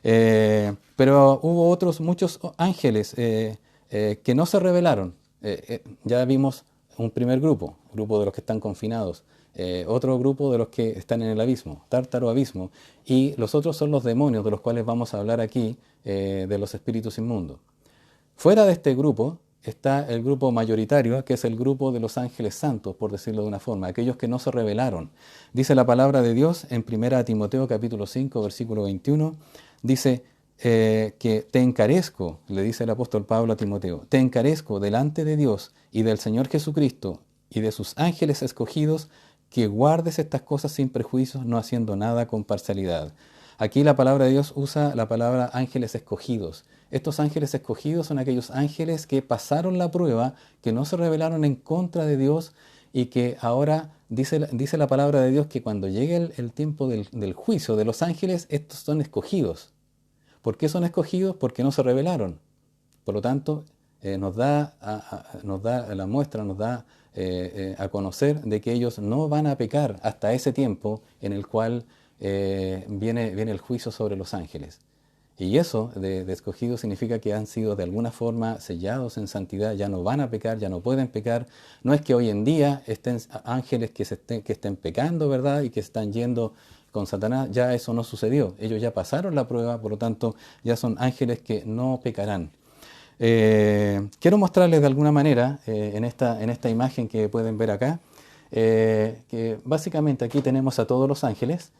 Pero hubo muchos ángeles que no se rebelaron. Ya vimos un primer grupo de los que están confinados Otro grupo de los que están en el abismo, Tártaro, abismo, y los otros son los demonios de los cuales vamos a hablar aquí, de los espíritus inmundos. Fuera de este grupo está el grupo mayoritario, que es el grupo de los ángeles santos, por decirlo de una forma, aquellos que no se rebelaron. Dice la palabra de Dios en 1 Timoteo capítulo 5, versículo 21, dice que te encarezco, le dice el apóstol Pablo a Timoteo, te encarezco delante de Dios y del Señor Jesucristo y de sus ángeles escogidos, que guardes estas cosas sin prejuicios, no haciendo nada con parcialidad. Aquí la palabra de Dios usa la palabra ángeles escogidos. Estos ángeles escogidos son aquellos ángeles que pasaron la prueba, que no se rebelaron en contra de Dios y que ahora dice la palabra de Dios que cuando llegue el tiempo del juicio de los ángeles, estos son escogidos. ¿Por qué son escogidos? Porque no se rebelaron. Por lo tanto, nos da la muestra, nos da a conocer de que ellos no van a pecar hasta ese tiempo en el cual viene el juicio sobre los ángeles. Y eso de escogidos significa que han sido de alguna forma sellados en santidad, ya no van a pecar, ya no pueden pecar. No es que hoy en día estén ángeles que estén pecando, ¿verdad? Y que están yendo con Satanás, ya eso no sucedió. Ellos ya pasaron la prueba, por lo tanto ya son ángeles que no pecarán. Quiero mostrarles de alguna manera en esta imagen que pueden ver acá, que básicamente aquí tenemos a todos los ángeles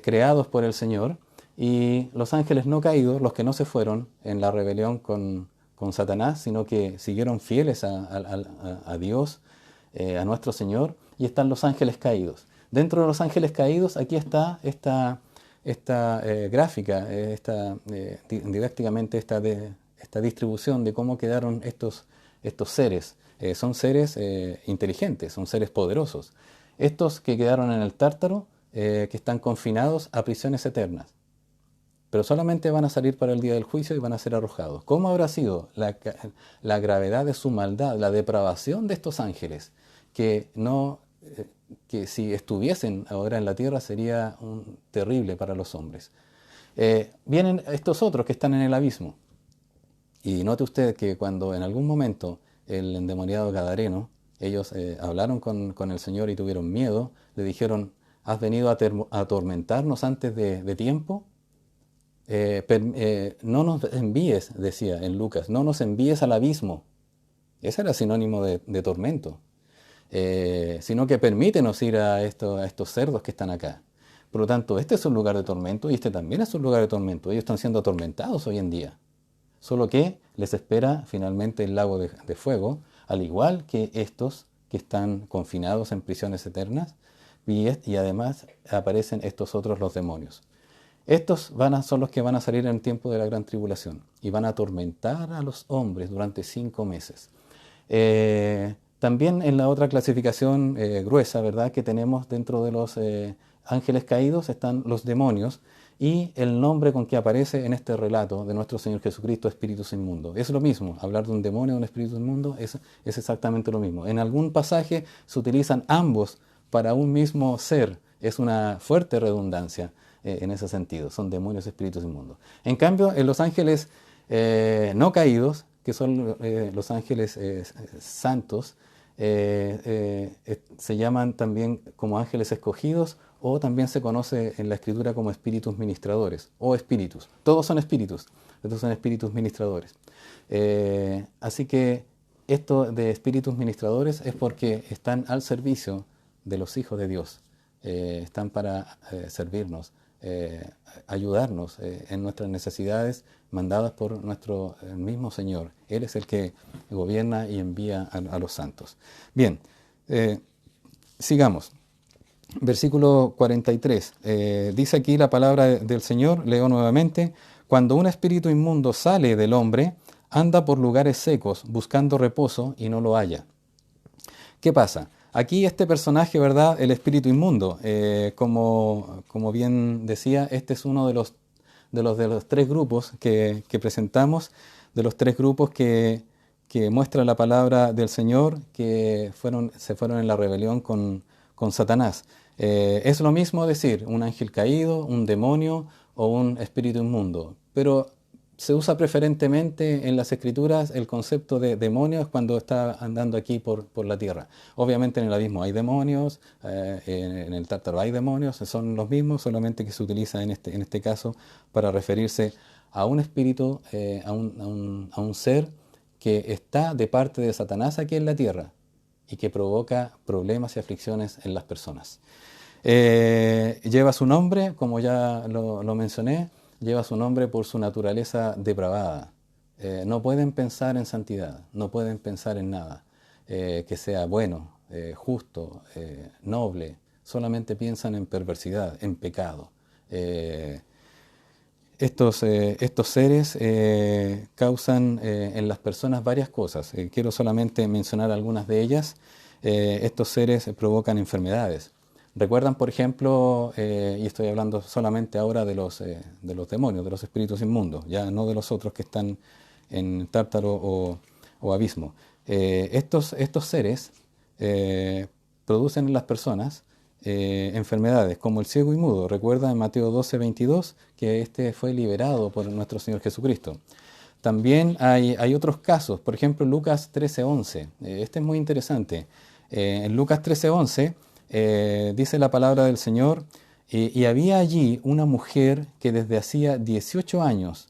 creados por el Señor, y los ángeles no caídos, los que no se fueron en la rebelión con Satanás, sino que siguieron fieles a Dios, a nuestro Señor, y están los ángeles caídos. Dentro de los ángeles caídos, aquí está esta gráfica, didácticamente esta distribución de cómo quedaron estos seres. Son seres inteligentes, son seres poderosos. Estos que quedaron en el Tártaro, que están confinados a prisiones eternas. Pero solamente van a salir para el día del juicio y van a ser arrojados. ¿Cómo habrá sido la gravedad de su maldad, la depravación de estos ángeles? Que si estuviesen ahora en la tierra sería terrible para los hombres. Vienen estos otros que están en el abismo. Y note usted que cuando en algún momento el endemoniado gadareno, ellos hablaron con el Señor y tuvieron miedo, le dijeron, ¿has venido a atormentarnos antes de tiempo? No nos envíes, decía en Lucas, no nos envíes al abismo. Ese era sinónimo de tormento. Sino que permítenos ir a estos cerdos que están acá. Por lo tanto, este es un lugar de tormento y este también es un lugar de tormento. Ellos están siendo atormentados hoy en día. Solo que les espera finalmente el lago de fuego, al igual que estos que están confinados en prisiones eternas, y además aparecen estos otros, los demonios. Estos son los que van a salir en el tiempo de la gran tribulación y van a atormentar a los hombres durante 5 meses. También en la otra clasificación gruesa, ¿verdad?, que tenemos dentro de los ángeles caídos están los demonios, y el nombre con que aparece en este relato de nuestro Señor Jesucristo, espíritus inmundos. Es lo mismo, hablar de un demonio o de un espíritu inmundo es exactamente lo mismo. En algún pasaje se utilizan ambos para un mismo ser. Es una fuerte redundancia en ese sentido. Son demonios, espíritus inmundos. En cambio, en los ángeles no caídos, que son los ángeles santos, se llaman también como ángeles escogidos, o también se conoce en la Escritura como espíritus ministradores, o espíritus. Todos son espíritus, estos son espíritus ministradores. Así que esto de espíritus ministradores es porque están al servicio de los hijos de Dios. Están para servirnos, ayudarnos en nuestras necesidades mandadas por nuestro mismo Señor. Él es el que gobierna y envía a los santos. Bien, sigamos. Versículo 43. Dice aquí la palabra del Señor, leo nuevamente: cuando un espíritu inmundo sale del hombre, anda por lugares secos buscando reposo y no lo halla. ¿Qué pasa? Aquí este personaje, ¿verdad?, el espíritu inmundo, como bien decía, este es uno de los 3 grupos que presentamos, de los 3 grupos que muestra la palabra del Señor, que se fueron en la rebelión con Satanás. Es lo mismo decir un ángel caído, un demonio o un espíritu inmundo, pero Se usa preferentemente en las escrituras el concepto de demonios cuando está andando aquí por la tierra. Obviamente en el abismo hay demonios, en el Tártaro hay demonios, son los mismos, solamente que se utiliza en este caso para referirse a un espíritu, a un ser que está de parte de Satanás aquí en la tierra y que provoca problemas y aflicciones en las personas. Lleva su nombre, como ya lo mencioné, lleva su nombre por su naturaleza depravada. No pueden pensar en santidad, no pueden pensar en nada que sea bueno, justo, noble. Solamente piensan en perversidad, en pecado. Estos seres causan en las personas varias cosas. Quiero solamente mencionar algunas de ellas. Estos seres provocan enfermedades. ¿Recuerdan, por ejemplo, y estoy hablando solamente ahora de los demonios, de los espíritus inmundos, ya no de los otros que están en Tártaro o abismo? Estos seres producen en las personas enfermedades, como el ciego y mudo. Recuerda en Mateo 12:22 que este fue liberado por nuestro Señor Jesucristo. También hay otros casos, por ejemplo Lucas 13:11. Este es muy interesante. En Lucas 13:11 dice la palabra del Señor, y había allí una mujer que desde hacía 18 años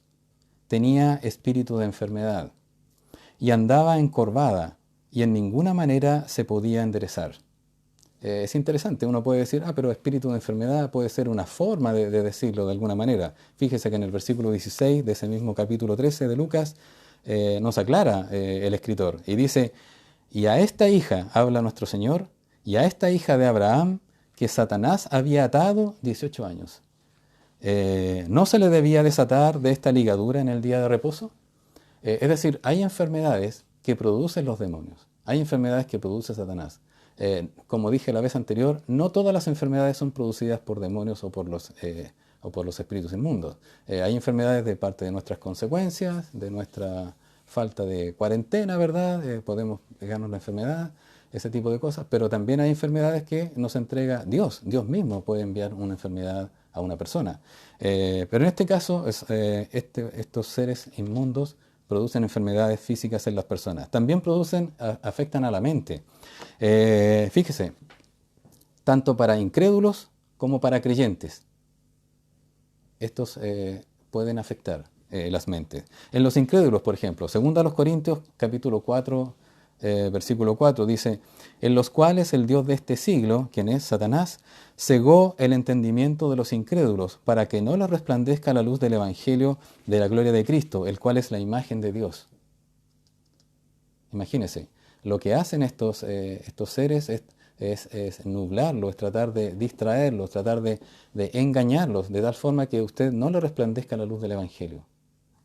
tenía espíritu de enfermedad y andaba encorvada y en ninguna manera se podía enderezar. Es interesante, uno puede decir, pero espíritu de enfermedad puede ser una forma de decirlo de alguna manera. Fíjese que en el versículo 16 de ese mismo capítulo 13 de Lucas nos aclara el escritor y dice, y a esta hija, habla nuestro Señor, y a esta hija de Abraham que Satanás había atado 18 años. ¿No se le debía desatar de esta ligadura en el día de reposo? Es decir, hay enfermedades que producen los demonios, hay enfermedades que produce Satanás. Como dije la vez anterior, no todas las enfermedades son producidas por demonios o por los espíritus inmundos. Hay enfermedades de parte de nuestras consecuencias, de nuestra falta de cuarentena, ¿verdad? Podemos pegarnos la enfermedad, ese tipo de cosas, pero también hay enfermedades que nos entrega Dios. Dios mismo puede enviar una enfermedad a una persona. Pero en este caso, estos seres inmundos producen enfermedades físicas en las personas. También afectan a la mente. Fíjese, tanto para incrédulos como para creyentes. Estos pueden afectar las mentes. En los incrédulos, por ejemplo, según a los Corintios, capítulo 4, versículo 4, dice, en los cuales el Dios de este siglo, quien es Satanás, cegó el entendimiento de los incrédulos para que no les resplandezca la luz del Evangelio de la gloria de Cristo, el cual es la imagen de Dios. Imagínense, lo que hacen estos seres es nublarlos, es tratar de distraerlos, tratar de engañarlos, de tal forma que usted no le resplandezca la luz del Evangelio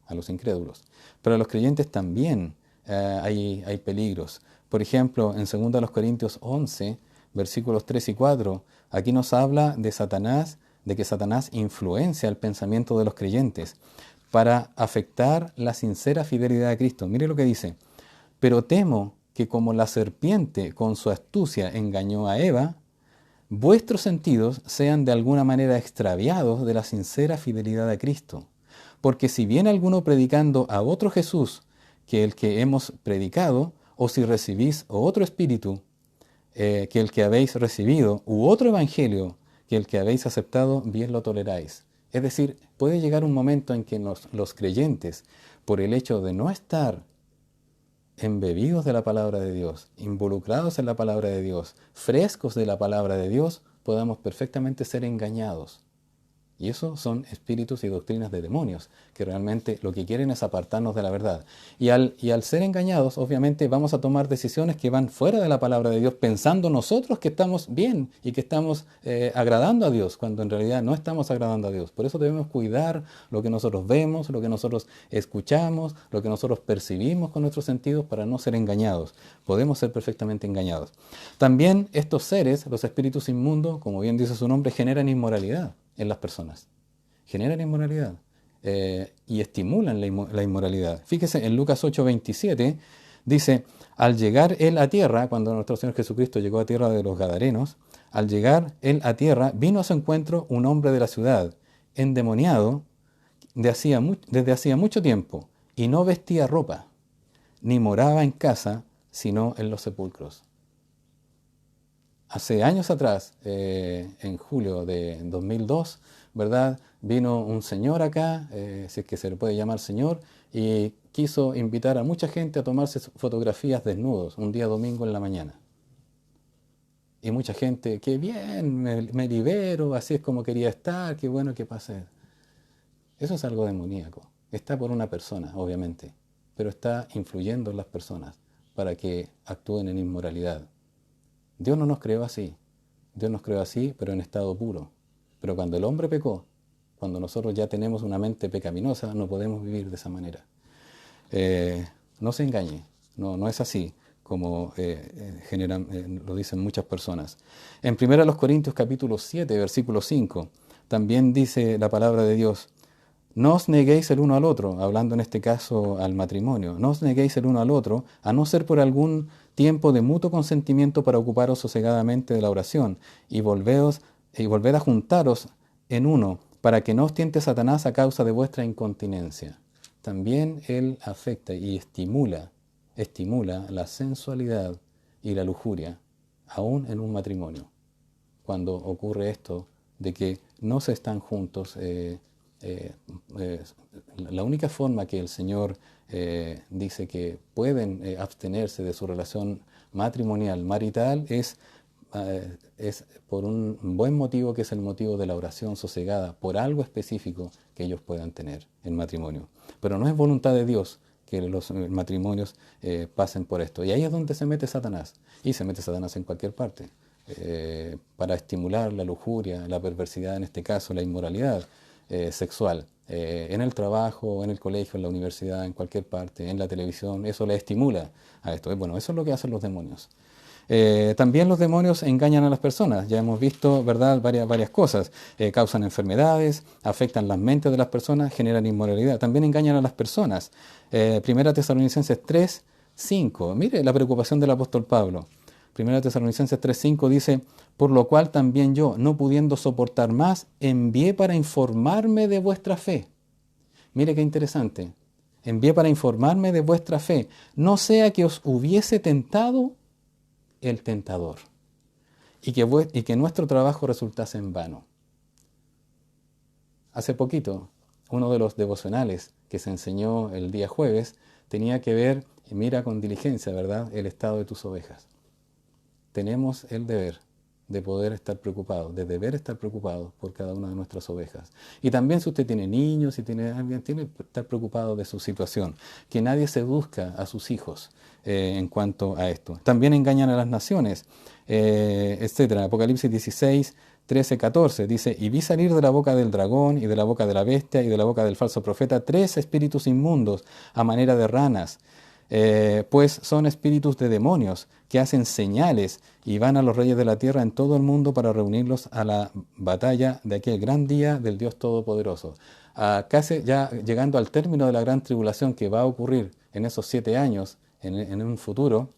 a los incrédulos. Pero a los creyentes también hay peligros. Por ejemplo, en 2 Corintios 11, versículos 3 y 4, aquí nos habla de Satanás, de que Satanás influencia el pensamiento de los creyentes para afectar la sincera fidelidad a Cristo. Mire lo que dice, pero temo que como la serpiente con su astucia engañó a Eva, vuestros sentidos sean de alguna manera extraviados de la sincera fidelidad a Cristo. Porque si viene alguno predicando a otro Jesús que el que hemos predicado, o si recibís otro espíritu que el que habéis recibido, u otro evangelio que el que habéis aceptado, bien lo toleráis. Es decir, puede llegar un momento en que los creyentes, por el hecho de no estar embebidos de la palabra de Dios, involucrados en la palabra de Dios, frescos de la palabra de Dios, podamos perfectamente ser engañados. Y eso son espíritus y doctrinas de demonios, que realmente lo que quieren es apartarnos de la verdad. Y al ser engañados, obviamente vamos a tomar decisiones que van fuera de la palabra de Dios, pensando nosotros que estamos bien y que estamos agradando a Dios, cuando en realidad no estamos agradando a Dios. Por eso debemos cuidar lo que nosotros vemos, lo que nosotros escuchamos, lo que nosotros percibimos con nuestros sentidos para no ser engañados. Podemos ser perfectamente engañados. También estos seres, los espíritus inmundos, como bien dice su nombre, generan inmoralidad en las personas. Generan inmoralidad y estimulan la inmoralidad. Fíjese, en Lucas 8:27 dice, al llegar él a tierra, cuando nuestro Señor Jesucristo llegó a tierra de los Gadarenos, al llegar él a tierra, vino a su encuentro un hombre de la ciudad, endemoniado, desde hacía mucho tiempo, y no vestía ropa, ni moraba en casa, sino en los sepulcros. Hace años atrás, en julio de 2002, ¿verdad? Vino un señor acá, si es que se le puede llamar señor, y quiso invitar a mucha gente a tomarse fotografías desnudos, un día domingo en la mañana. Y mucha gente, qué bien, me libero, así es como quería estar, qué bueno que pase. Eso es algo demoníaco. Está por una persona, obviamente, pero está influyendo en las personas para que actúen en inmoralidad. Dios no nos creó así. Dios nos creó así, pero en estado puro. Pero cuando el hombre pecó, cuando nosotros ya tenemos una mente pecaminosa, no podemos vivir de esa manera. No se engañe, no es así como lo dicen muchas personas. En 1 Corintios capítulo 7, versículo 5, también dice la palabra de Dios: no os neguéis el uno al otro, hablando en este caso al matrimonio, no os neguéis el uno al otro, a no ser por algún tiempo de mutuo consentimiento para ocuparos sosegadamente de la oración, y volved a juntaros en uno, para que no os tiente Satanás a causa de vuestra incontinencia. También él afecta y estimula la sensualidad y la lujuria, aún en un matrimonio, cuando ocurre esto de que no se están juntos. La única forma que el Señor dice que pueden abstenerse de su relación matrimonial, marital, es por un buen motivo, que es el motivo de la oración sosegada, por algo específico que ellos puedan tener en matrimonio. Pero no es voluntad de Dios que los matrimonios pasen por esto. Y ahí es donde se mete Satanás. Y se mete Satanás en cualquier parte, para estimular la lujuria, la perversidad, en este caso la inmoralidad sexual, en el trabajo, en el colegio, en la universidad, en cualquier parte, en la televisión. Eso le estimula a esto. Bueno, eso es lo que hacen los demonios. También los demonios engañan a las personas. Ya hemos visto, ¿verdad?, varias cosas. Causan enfermedades, afectan las mentes de las personas, generan inmoralidad. También engañan a las personas. Primera Tesalonicenses 3:5. Mire la preocupación del apóstol Pablo. Primera Tesalonicenses 3:5 dice: por lo cual también yo, no pudiendo soportar más, envié para informarme de vuestra fe. Mire qué interesante. Envié para informarme de vuestra fe, no sea que os hubiese tentado el tentador, y que nuestro trabajo resultase en vano. Hace poquito, uno de los devocionales que se enseñó el día jueves tenía que ver, mira con diligencia, ¿verdad?, el estado de tus ovejas. Tenemos el deber de poder estar preocupados, de deber estar preocupados por cada una de nuestras ovejas. Y también, si usted tiene niños, si tiene alguien, tiene que estar preocupado de su situación. Que nadie seduzca a sus hijos en cuanto a esto. También engañan a las naciones, etcétera. Apocalipsis 16, 13, 14 dice: y vi salir de la boca del dragón, y de la boca de la bestia, y de la boca del falso profeta, 3 espíritus inmundos a manera de ranas. Pues son espíritus de demonios que hacen señales y van a los reyes de la tierra en todo el mundo para reunirlos a la batalla de aquel gran día del Dios Todopoderoso. Casi ya llegando al término de la gran tribulación que va a ocurrir en esos 7 años, en un futuro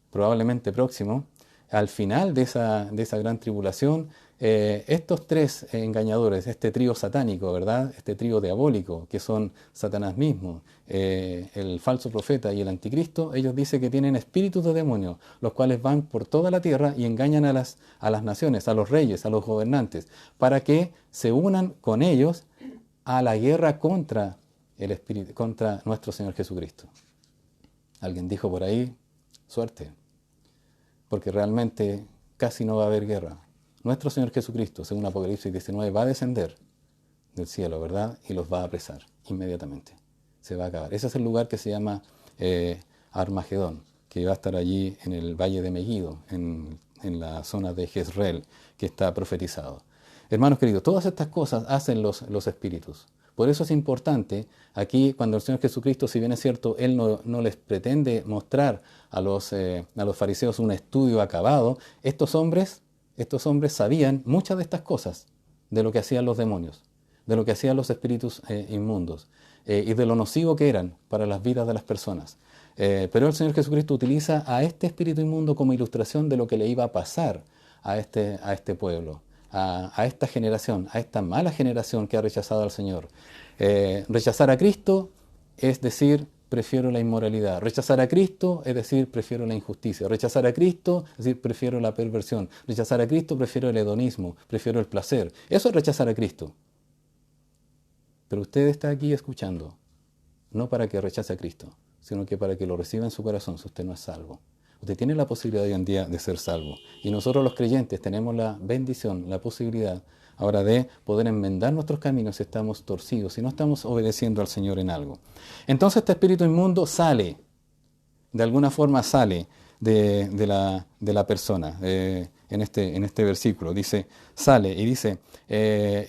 probablemente próximo, al final de esa gran tribulación, estos 3 engañadores, este trío satánico, ¿verdad?, este trío diabólico, que son Satanás mismo, el falso profeta y el anticristo, ellos dicen que tienen espíritus de demonios, los cuales van por toda la tierra y engañan a las naciones, a los reyes, a los gobernantes, para que se unan con ellos a la guerra contra nuestro Señor Jesucristo. Alguien dijo por ahí: suerte, porque realmente casi no va a haber guerra. Nuestro Señor Jesucristo, según Apocalipsis 19, va a descender del cielo, ¿verdad?, y los va a apresar inmediatamente. Se va a acabar. Ese es el lugar que se llama Armagedón, que va a estar allí en el valle de Megiddo, en la zona de Jezreel, que está profetizado. Hermanos queridos, todas estas cosas hacen los espíritus. Por eso es importante, aquí, cuando el Señor Jesucristo, si bien es cierto, Él no les pretende mostrar a los fariseos un estudio acabado, estos hombres sabían muchas de estas cosas, de lo que hacían los demonios, de lo que hacían los espíritus inmundos, y de lo nocivo que eran para las vidas de las personas. Pero el Señor Jesucristo utiliza a este espíritu inmundo como ilustración de lo que le iba a pasar a este pueblo. a esta generación, a esta mala generación que ha rechazado al Señor. Rechazar a Cristo es decir, prefiero la inmoralidad. Rechazar a Cristo es decir, prefiero la injusticia. Rechazar a Cristo es decir, prefiero la perversión. Rechazar a Cristo, prefiero el hedonismo, prefiero el placer. Eso es rechazar a Cristo. Pero usted está aquí escuchando, no para que rechace a Cristo, sino que para que lo reciba en su corazón si usted no es salvo. Usted tiene la posibilidad hoy en día de ser salvo. Y nosotros los creyentes tenemos la bendición, la posibilidad ahora de poder enmendar nuestros caminos si estamos torcidos, si no estamos obedeciendo al Señor en algo. Entonces este espíritu inmundo sale, de alguna forma sale de la persona. En este versículo dice, sale, y dice,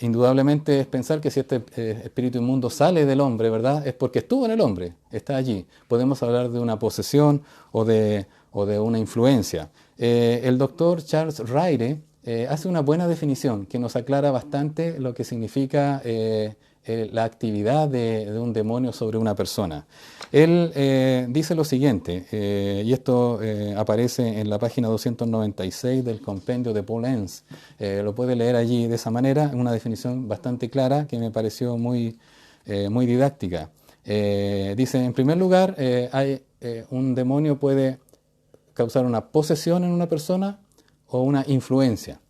indudablemente es pensar que si este espíritu inmundo sale del hombre, ¿verdad? Es porque estuvo en el hombre, está allí. Podemos hablar de una posesión o de una influencia. El doctor Charles Ryrie hace una buena definición que nos aclara bastante lo que significa la actividad de un demonio sobre una persona. Él dice lo siguiente, y esto aparece en la página 296 del compendio de Paul Enns. Lo puede leer allí de esa manera, una definición bastante clara que me pareció muy didáctica. Dice, en primer lugar, un demonio puede causar una posesión en una persona o una influencia.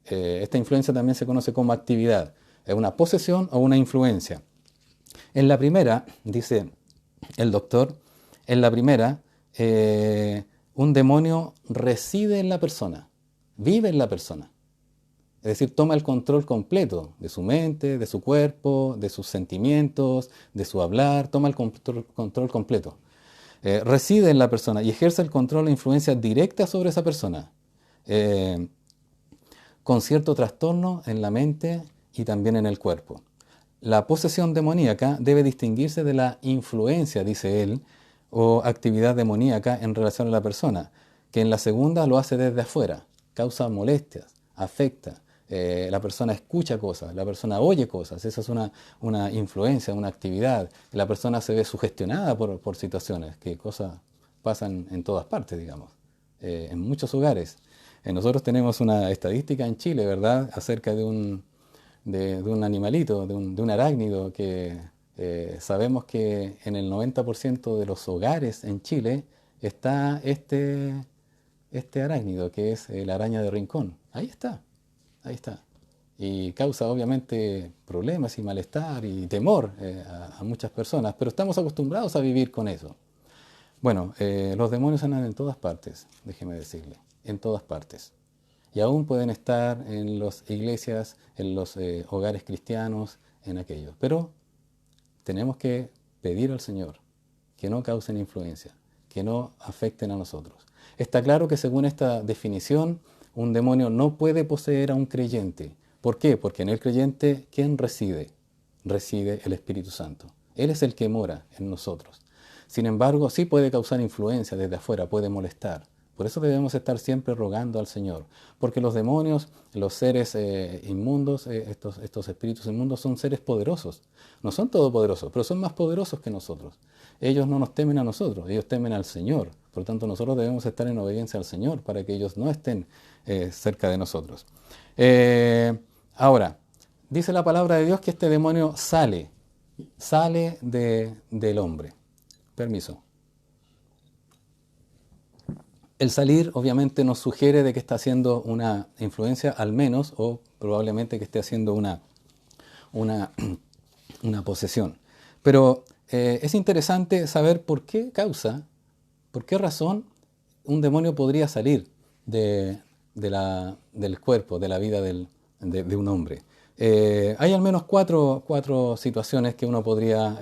Esta influencia también se conoce como actividad. Es una posesión o una influencia. En la primera, dice el doctor, en la primera, un demonio reside en la persona, vive en la persona. Es decir, toma el control completo de su mente, de su cuerpo, de sus sentimientos, de su hablar, toma el control completo. Reside en la persona y ejerce el control e influencia directa sobre esa persona, con cierto trastorno en la mente y también en el cuerpo. La posesión demoníaca debe distinguirse de la influencia, dice él, o actividad demoníaca en relación a la persona, que en la segunda lo hace desde afuera, causa molestias, afecta. La persona escucha cosas, la persona oye cosas, esa es una influencia, una actividad. La persona se ve sugestionada por situaciones, que cosas pasan en todas partes, digamos, en muchos hogares. Nosotros tenemos una estadística en Chile, ¿verdad?, acerca de un animalito, de un arácnido, que sabemos que en el 90% de los hogares en Chile está este arácnido, que es la araña de rincón. Ahí está. Y causa obviamente problemas y malestar y temor a muchas personas, pero estamos acostumbrados a vivir con eso. Bueno, los demonios andan en todas partes, déjeme decirle, en todas partes. Y aún pueden estar en las iglesias, en los hogares cristianos, en aquellos. Pero tenemos que pedir al Señor que no causen influencia, que no afecten a nosotros. Está claro que según esta definición, un demonio no puede poseer a un creyente. ¿Por qué? Porque en el creyente, ¿quién reside? Reside el Espíritu Santo. Él es el que mora en nosotros. Sin embargo, sí puede causar influencia desde afuera, puede molestar. Por eso debemos estar siempre rogando al Señor. Porque los demonios, los seres inmundos, estos espíritus inmundos son seres poderosos. No son todopoderosos, pero son más poderosos que nosotros. Ellos no nos temen a nosotros, ellos temen al Señor. Por lo tanto, nosotros debemos estar en obediencia al Señor para que ellos no estén cerca de nosotros. Ahora, dice la palabra de Dios que este demonio sale del hombre. Permiso. El salir obviamente nos sugiere de que está haciendo una influencia, al menos, o probablemente que esté haciendo una posesión. Pero es interesante saber por qué razón un demonio podría salir del cuerpo, de la vida de un hombre. Hay al menos cuatro situaciones que uno podría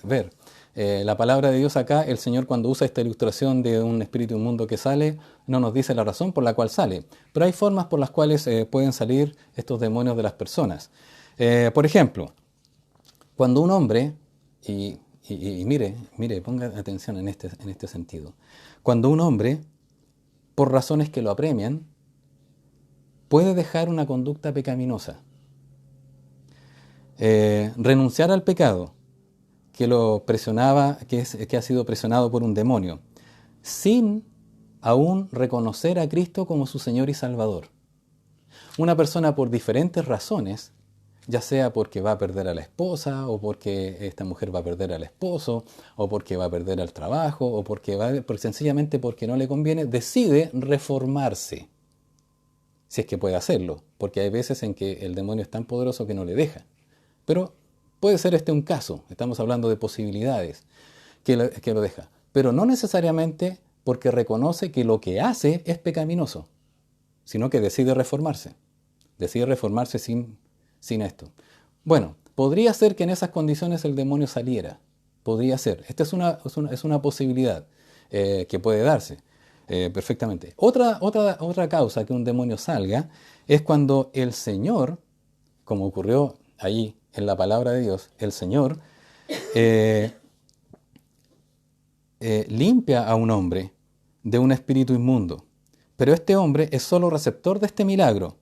ver. La palabra de Dios acá, el Señor cuando usa esta ilustración de un espíritu inmundo que sale, no nos dice la razón por la cual sale, pero hay formas por las cuales pueden salir estos demonios de las personas. Por ejemplo, cuando un hombre, y mire, ponga atención en este sentido, cuando un hombre, por razones que lo apremian, puede dejar una conducta pecaminosa, renunciar al pecado, que lo presionaba, que ha sido presionado por un demonio, sin aún reconocer a Cristo como su Señor y Salvador. Una persona por diferentes razones, ya sea porque va a perder a la esposa, o porque esta mujer va a perder al esposo, o porque va a perder al trabajo, o sencillamente porque no le conviene, decide reformarse, si es que puede hacerlo, porque hay veces en que el demonio es tan poderoso que no le deja. Pero puede ser este un caso, estamos hablando de posibilidades, que lo deja. Pero no necesariamente porque reconoce que lo que hace es pecaminoso, sino que decide reformarse. Decide reformarse sin esto. Bueno, podría ser que en esas condiciones el demonio saliera. Podría ser. Esta es una posibilidad que puede darse perfectamente. Otra causa que un demonio salga es cuando el Señor, como ocurrió ahí en la palabra de Dios, el Señor limpia a un hombre de un espíritu inmundo. Pero este hombre es solo receptor de este milagro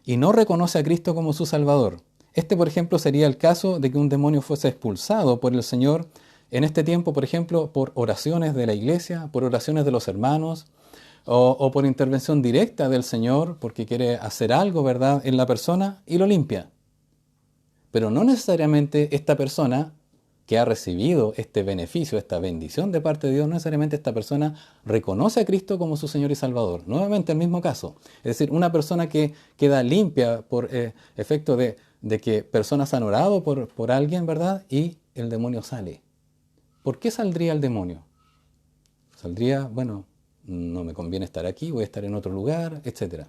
y no reconoce a Cristo como su Salvador. Este, por ejemplo, sería el caso de que un demonio fuese expulsado por el Señor en este tiempo, por ejemplo, por oraciones de la iglesia, por oraciones de los hermanos, o por intervención directa del Señor, porque quiere hacer algo, ¿verdad?, en la persona y lo limpia. Pero no necesariamente esta persona que ha recibido este beneficio, esta bendición de parte de Dios, no necesariamente esta persona reconoce a Cristo como su Señor y Salvador. Nuevamente el mismo caso. Es decir, una persona que queda limpia por efecto de que personas han orado por alguien, ¿verdad? Y el demonio sale. ¿Por qué saldría el demonio? Saldría, bueno, no me conviene estar aquí, voy a estar en otro lugar, etc.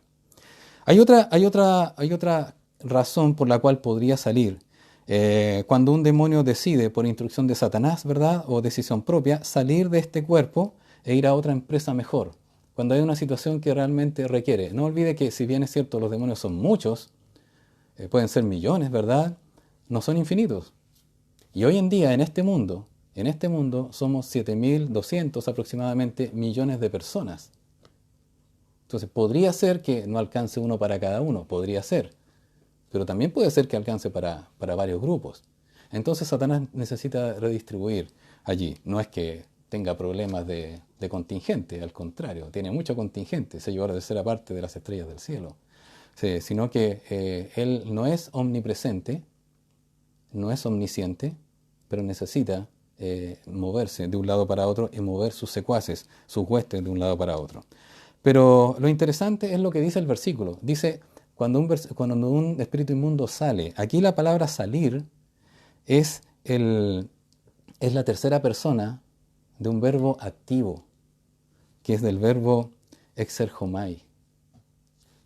Hay otra razón por la cual podría salir. Cuando un demonio decide, por instrucción de Satanás, ¿verdad?, o decisión propia, salir de este cuerpo e ir a otra empresa mejor. Cuando hay una situación que realmente requiere. No olvide que, si bien es cierto, los demonios son muchos, pueden ser millones, ¿verdad?, no son infinitos. Y hoy en día, en este mundo somos 7.200 aproximadamente millones de personas. Entonces, podría ser que no alcance uno para cada uno, podría ser. Pero también puede ser que alcance para varios grupos. Entonces Satanás necesita redistribuir allí. No es que tenga problemas de contingente, al contrario, tiene mucho contingente, se llevó a la tercera parte de las estrellas del cielo. Sí, sino que él no es omnipresente, no es omnisciente, pero necesita moverse de un lado para otro y mover sus secuaces, sus huestes de un lado para otro. Pero lo interesante es lo que dice el versículo. Dice, cuando un espíritu inmundo sale. Aquí la palabra salir es la tercera persona de un verbo activo, que es del verbo exergomai.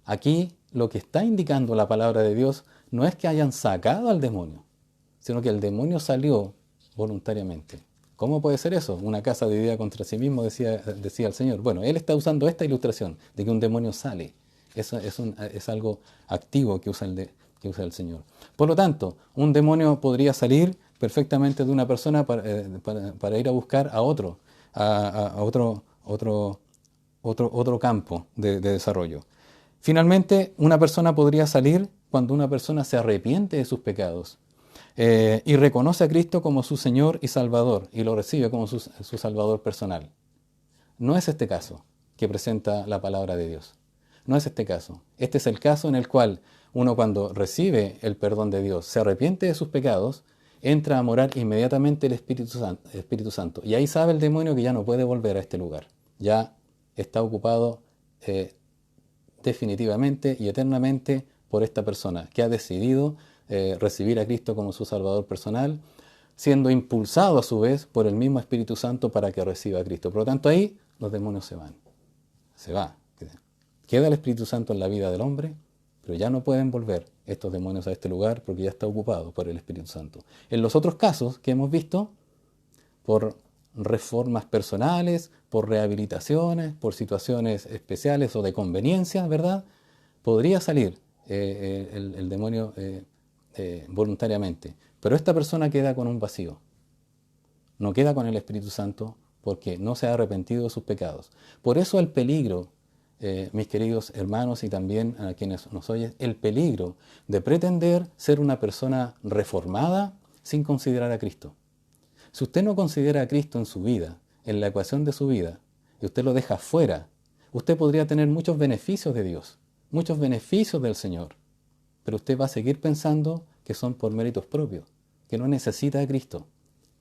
Aquí lo que está indicando la palabra de Dios no es que hayan sacado al demonio, sino que el demonio salió voluntariamente. ¿Cómo puede ser eso? Una casa dividida contra sí mismo, decía el Señor. Bueno, Él está usando esta ilustración de que un demonio sale. Eso es algo activo que usa el Señor. Por lo tanto, un demonio podría salir perfectamente de una persona para ir a buscar a otro campo de desarrollo. Finalmente, una persona podría salir cuando una persona se arrepiente de sus pecados y reconoce a Cristo como su Señor y Salvador y lo recibe como su Salvador personal. No es este caso que presenta la palabra de Dios. No es este caso. Este es el caso en el cual uno, cuando recibe el perdón de Dios, se arrepiente de sus pecados, entra a morar inmediatamente el Espíritu Santo. Y ahí sabe el demonio que ya no puede volver a este lugar. Ya está ocupado definitivamente y eternamente por esta persona que ha decidido recibir a Cristo como su Salvador personal, siendo impulsado a su vez por el mismo Espíritu Santo para que reciba a Cristo. Por lo tanto, ahí los demonios se van. Se va. Queda el Espíritu Santo en la vida del hombre, pero ya no pueden volver estos demonios a este lugar porque ya está ocupado por el Espíritu Santo. En los otros casos que hemos visto, por reformas personales, por rehabilitaciones, por situaciones especiales o de conveniencia, ¿verdad?, podría salir el demonio voluntariamente. Pero esta persona queda con un vacío. No queda con el Espíritu Santo porque no se ha arrepentido de sus pecados. Por eso el peligro, mis queridos hermanos y también a quienes nos oyen, el peligro de pretender ser una persona reformada sin considerar a Cristo. Si usted no considera a Cristo en su vida, en la ecuación de su vida, y usted lo deja fuera, usted podría tener muchos beneficios de Dios, muchos beneficios del Señor, pero usted va a seguir pensando que son por méritos propios, que no necesita a Cristo.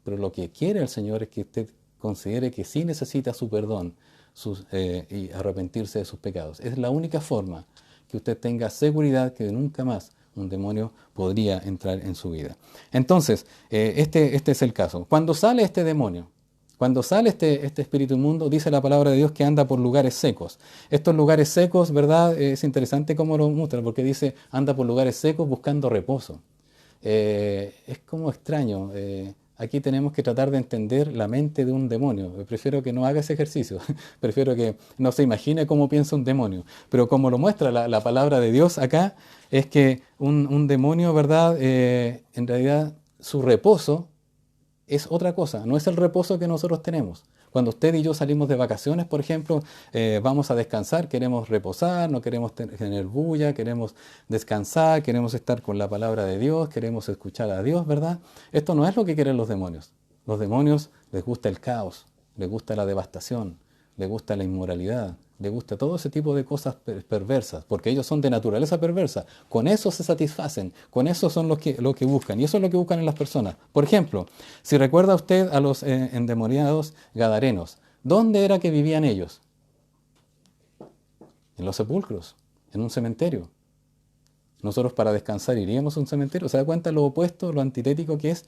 Pero lo que quiere el Señor es que usted considere que sí necesita su perdón y arrepentirse de sus pecados. Es la única forma que usted tenga seguridad que nunca más un demonio podría entrar en su vida. Entonces, este es el caso. Cuando sale este demonio, cuando sale este espíritu inmundo, dice la palabra de Dios que anda por lugares secos. Estos lugares secos, ¿verdad? Es interesante cómo lo muestra, porque dice, anda por lugares secos buscando reposo. Es como extraño. Aquí tenemos que tratar de entender la mente de un demonio. Prefiero que no haga ese ejercicio. Prefiero que no se imagine cómo piensa un demonio. Pero como lo muestra la palabra de Dios acá, es que un demonio, ¿verdad? En realidad su reposo es otra cosa. No es el reposo que nosotros tenemos. Cuando usted y yo salimos de vacaciones, por ejemplo, vamos a descansar, queremos reposar, no queremos tener bulla, queremos descansar, queremos estar con la palabra de Dios, queremos escuchar a Dios, ¿verdad? Esto no es lo que quieren los demonios. Los demonios les gusta el caos, les gusta la devastación, les gusta la inmoralidad, les gusta todo ese tipo de cosas perversas, porque ellos son de naturaleza perversa. Con eso se satisfacen, con eso son lo que buscan, y eso es lo que buscan en las personas. Por ejemplo, si recuerda usted a los endemoniados gadarenos, ¿dónde era que vivían ellos? En los sepulcros, en un cementerio. Nosotros para descansar iríamos a un cementerio. ¿Se da cuenta lo opuesto, lo antitético que es?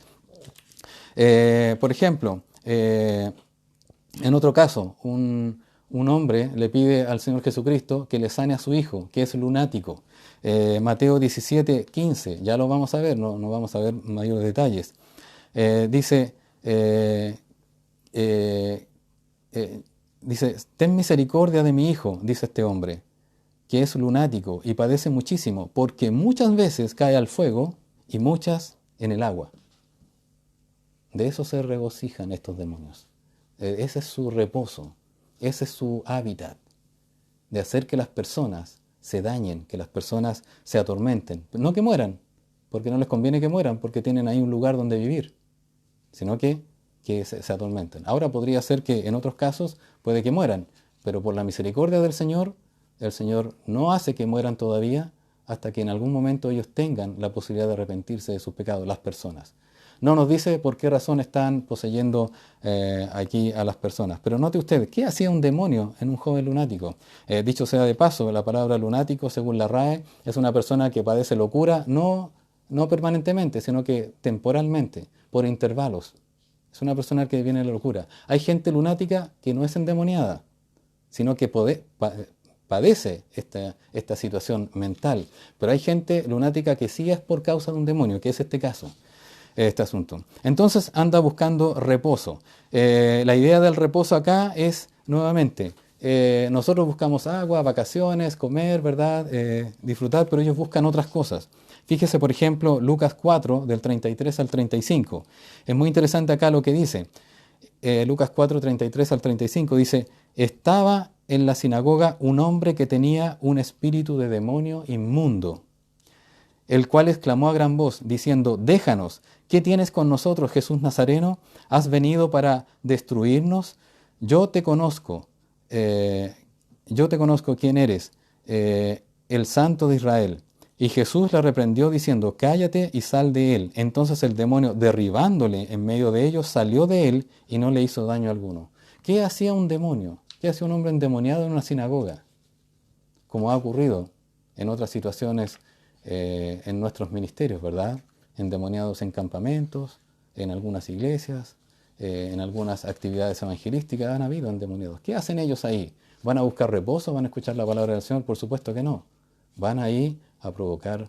Por ejemplo, en otro caso, un hombre le pide al Señor Jesucristo que le sane a su hijo, que es lunático. Mateo 17:15, ya lo vamos a ver, no vamos a ver mayores detalles. Dice, ten misericordia de mi hijo, dice este hombre, que es lunático y padece muchísimo, porque muchas veces cae al fuego y muchas en el agua. De eso se regocijan estos demonios. Ese es su reposo, ese es su hábitat, de hacer que las personas se dañen, que las personas se atormenten. No que mueran, porque no les conviene que mueran, porque tienen ahí un lugar donde vivir, sino que se atormenten. Ahora podría ser que en otros casos puede que mueran, pero por la misericordia del Señor, el Señor no hace que mueran todavía hasta que en algún momento ellos tengan la posibilidad de arrepentirse de sus pecados, las personas. No nos dice por qué razón están poseyendo aquí a las personas. Pero note usted, ¿qué hacía un demonio en un joven lunático? Dicho sea de paso, la palabra lunático, según la RAE, es una persona que padece locura, no permanentemente, sino que temporalmente, por intervalos. Es una persona que viene de la locura. Hay gente lunática que no es endemoniada, sino que padece esta situación mental. Pero hay gente lunática que sí es por causa de un demonio, que es este caso. Este asunto. Entonces anda buscando reposo. La idea del reposo acá es, nuevamente, nosotros buscamos agua, vacaciones, comer, ¿verdad? Disfrutar, pero ellos buscan otras cosas. Fíjese, por ejemplo, Lucas 4, del 33 al 35. Es muy interesante acá lo que dice. Lucas 4, 33 al 35 dice, estaba en la sinagoga un hombre que tenía un espíritu de demonio inmundo, el cual exclamó a gran voz, diciendo, déjanos, ¿qué tienes con nosotros, Jesús Nazareno? ¿Has venido para destruirnos? Yo te conozco quién eres, el Santo de Israel. Y Jesús le reprendió diciendo, cállate y sal de él. Entonces el demonio, derribándole en medio de ellos, salió de él y no le hizo daño alguno. ¿Qué hacía un demonio? ¿Qué hacía un hombre endemoniado en una sinagoga? Como ha ocurrido en otras situaciones en nuestros ministerios, ¿verdad? Endemoniados en campamentos, en algunas iglesias, en algunas actividades evangelísticas han habido endemoniados. ¿Qué hacen ellos ahí? ¿Van a buscar reposo? ¿Van a escuchar la palabra del Señor? Por supuesto que no. Van ahí a provocar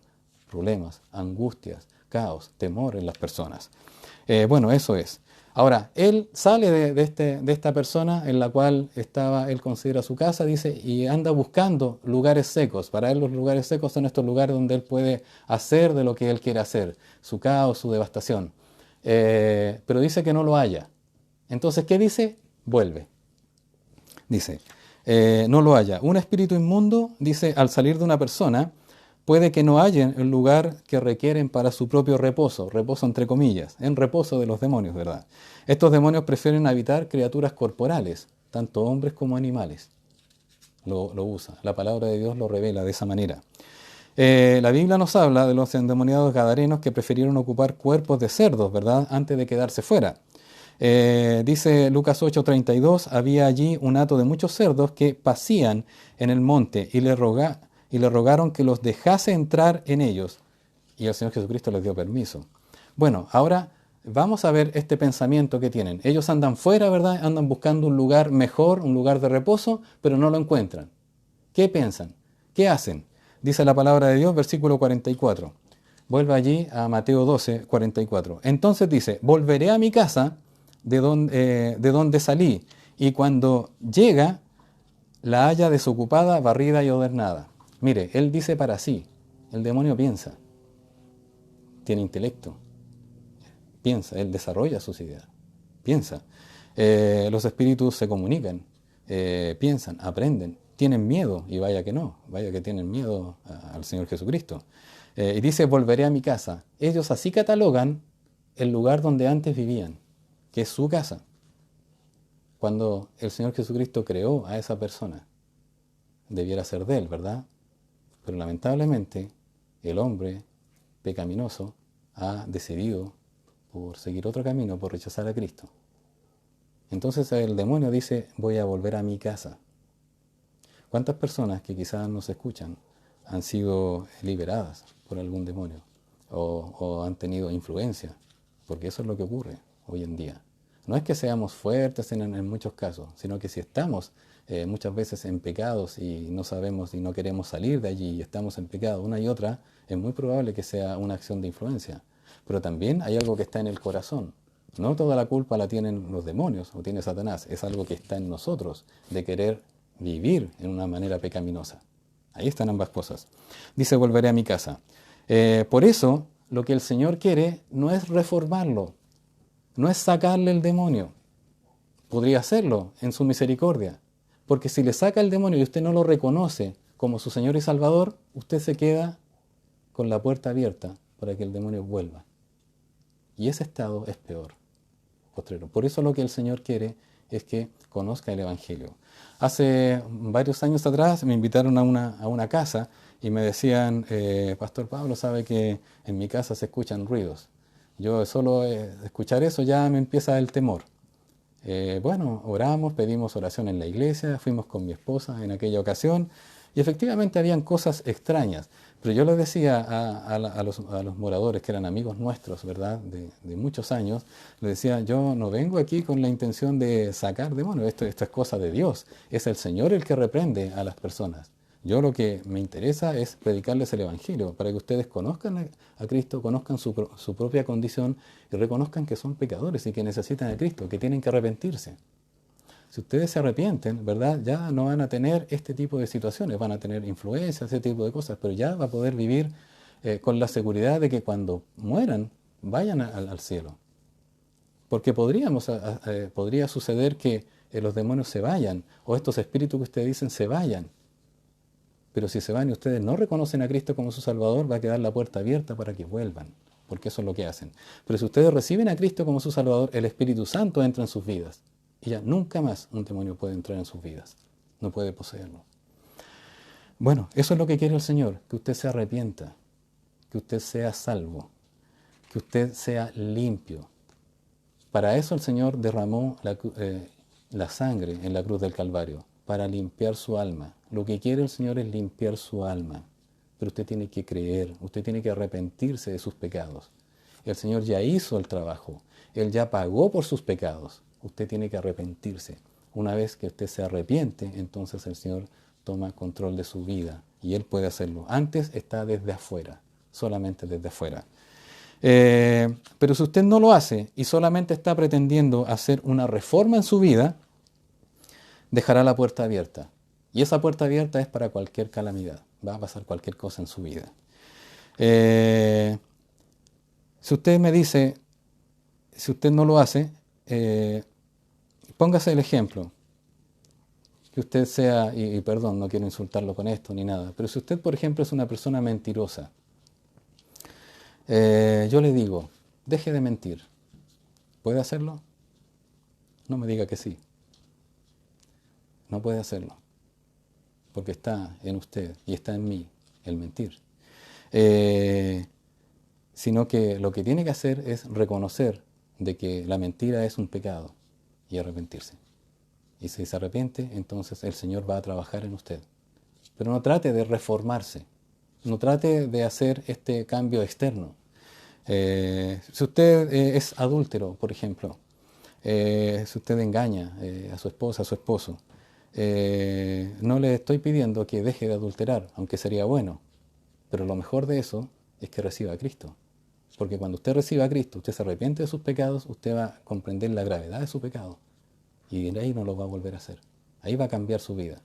problemas, angustias, caos, temor en las personas. Bueno, eso es. Ahora, él sale de esta persona en la cual él considera su casa, dice, y anda buscando lugares secos. Para él los lugares secos son estos lugares donde él puede hacer de lo que él quiere hacer, su caos, su devastación. Pero dice que no lo halla. Entonces, ¿qué dice? Vuelve. Dice, no lo halla. Un espíritu inmundo, dice, al salir de una persona, puede que no hallen el lugar que requieren para su propio reposo entre comillas, en reposo de los demonios, ¿verdad? Estos demonios prefieren habitar criaturas corporales, tanto hombres como animales. lo usa. La palabra de Dios lo revela de esa manera. La Biblia nos habla de los endemoniados gadarenos que prefirieron ocupar cuerpos de cerdos, ¿verdad?, antes de quedarse fuera. Dice Lucas 8:32, había allí un hato de muchos cerdos que pacían en el monte y le rogaron que los dejase entrar en ellos. Y el Señor Jesucristo les dio permiso. Bueno, ahora vamos a ver este pensamiento que tienen. Ellos andan fuera, ¿verdad? Andan buscando un lugar mejor, un lugar de reposo, pero no lo encuentran. ¿Qué piensan? ¿Qué hacen? Dice la palabra de Dios, versículo 44. Vuelve allí a Mateo 12, 44. Entonces dice, volveré a mi casa de donde salí, y cuando llega, la halla desocupada, barrida y adornada. Mire, él dice para sí, el demonio piensa, tiene intelecto, piensa, él desarrolla sus ideas, piensa. Los espíritus se comunican, piensan, aprenden, tienen miedo, y vaya que tienen miedo al Señor Jesucristo. Y dice, volveré a mi casa. Ellos así catalogan el lugar donde antes vivían, que es su casa. Cuando el Señor Jesucristo creó a esa persona, debiera ser de él, ¿verdad? Pero lamentablemente el hombre pecaminoso ha decidido por seguir otro camino, por rechazar a Cristo. Entonces el demonio dice, voy a volver a mi casa. ¿Cuántas personas que quizás nos escuchan han sido liberadas por algún demonio o han tenido influencia? Porque eso es lo que ocurre hoy en día. No es que seamos fuertes en muchos casos, sino que si estamos muchas veces en pecados y no sabemos y no queremos salir de allí y estamos en pecado una y otra, es muy probable que sea una acción de influencia. Pero también hay algo que está en el corazón. No toda la culpa la tienen los demonios o tiene Satanás, es algo que está en nosotros, de querer vivir en una manera pecaminosa. Ahí están ambas cosas. Dice, volveré a mi casa. Por eso, lo que el Señor quiere no es reformarlo, no es sacarle el demonio. Podría hacerlo en su misericordia, porque si le saca el demonio y usted no lo reconoce como su Señor y Salvador, usted se queda con la puerta abierta para que el demonio vuelva. Y ese estado es peor, postrero. Por eso lo que el Señor quiere es que conozca el Evangelio. Hace varios años atrás me invitaron a una casa y me decían, Pastor Pablo, sabe que en mi casa se escuchan ruidos. Yo solo escuchar eso ya me empieza el temor. Bueno, oramos, pedimos oración en la iglesia, fuimos con mi esposa en aquella ocasión y efectivamente habían cosas extrañas. Pero yo les decía a los moradores que eran amigos nuestros, ¿verdad?, de muchos años, les decía, yo no vengo aquí con la intención de sacar demonios, esto es cosa de Dios, es el Señor el que reprende a las personas. Yo lo que me interesa es predicarles el Evangelio, para que ustedes conozcan a Cristo, conozcan su propia condición y reconozcan que son pecadores y que necesitan a Cristo, que tienen que arrepentirse. Si ustedes se arrepienten, ¿verdad?, ya no van a tener este tipo de situaciones, van a tener influencia, ese tipo de cosas, pero ya va a poder vivir con la seguridad de que cuando mueran, vayan al cielo. Porque podría suceder que los demonios se vayan, o estos espíritus que ustedes dicen se vayan. Pero si se van y ustedes no reconocen a Cristo como su Salvador, va a quedar la puerta abierta para que vuelvan, porque eso es lo que hacen. Pero si ustedes reciben a Cristo como su Salvador, el Espíritu Santo entra en sus vidas. Y ya nunca más un demonio puede entrar en sus vidas. No puede poseerlo. Bueno, eso es lo que quiere el Señor, que usted se arrepienta, que usted sea salvo, que usted sea limpio. Para eso el Señor derramó la sangre en la cruz del Calvario, para limpiar su alma. Lo que quiere el Señor es limpiar su alma. Pero usted tiene que creer, usted tiene que arrepentirse de sus pecados. El Señor ya hizo el trabajo, Él ya pagó por sus pecados. Usted tiene que arrepentirse. Una vez que usted se arrepiente, entonces el Señor toma control de su vida y Él puede hacerlo. Antes está desde afuera, solamente desde afuera. Pero si usted no lo hace y solamente está pretendiendo hacer una reforma en su vida, dejará la puerta abierta. Y esa puerta abierta es para cualquier calamidad. Va a pasar cualquier cosa en su vida. Si usted me dice, si usted no lo hace, póngase el ejemplo. Que usted sea, y perdón, no quiero insultarlo con esto ni nada, pero si usted, por ejemplo, es una persona mentirosa, yo le digo, deje de mentir. ¿Puede hacerlo? No me diga que sí. No puede hacerlo. porque está en usted y está en mí el mentir. Sino que lo que tiene que hacer es reconocer de que la mentira es un pecado y arrepentirse. Y si se arrepiente, entonces el Señor va a trabajar en usted. Pero no trate de reformarse, no trate de hacer este cambio externo. Si usted es adúltero, por ejemplo, si usted engaña a su esposa, a su esposo, no le estoy pidiendo que deje de adulterar, aunque sería bueno, pero lo mejor de eso es que reciba a Cristo. Porque cuando usted reciba a Cristo, usted se arrepiente de sus pecados, usted va a comprender la gravedad de su pecado y de ahí no lo va a volver a hacer. Ahí va a cambiar su vida.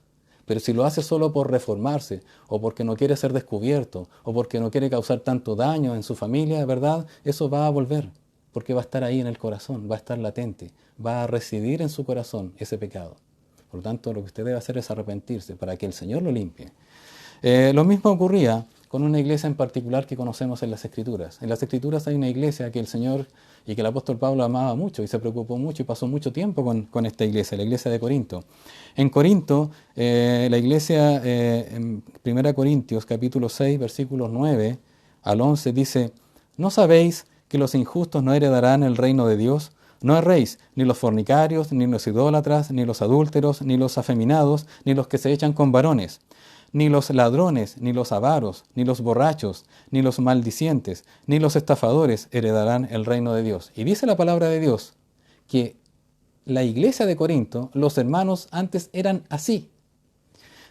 Pero si lo hace solo por reformarse, o porque no quiere ser descubierto, o porque no quiere causar tanto daño en su familia, ¿verdad? Eso va a volver, porque va a estar ahí en el corazón, va a estar latente, va a residir en su corazón ese pecado. Por lo tanto, lo que usted debe hacer es arrepentirse para que el Señor lo limpie. Lo mismo ocurría con una iglesia en particular que conocemos en las Escrituras. En las Escrituras hay una iglesia que el Señor y que el apóstol Pablo amaba mucho y se preocupó mucho y pasó mucho tiempo con esta iglesia, la iglesia de Corinto. En Corinto, la iglesia en 1 Corintios capítulo 6, versículos 9 al 11 dice: ¿No sabéis que los injustos no heredarán el reino de Dios? No erréis, ni los fornicarios, ni los idólatras, ni los adúlteros, ni los afeminados, ni los que se echan con varones, ni los ladrones, ni los avaros, ni los borrachos, ni los maldicientes, ni los estafadores heredarán el reino de Dios. Y dice la palabra de Dios que la iglesia de Corinto, los hermanos antes eran así.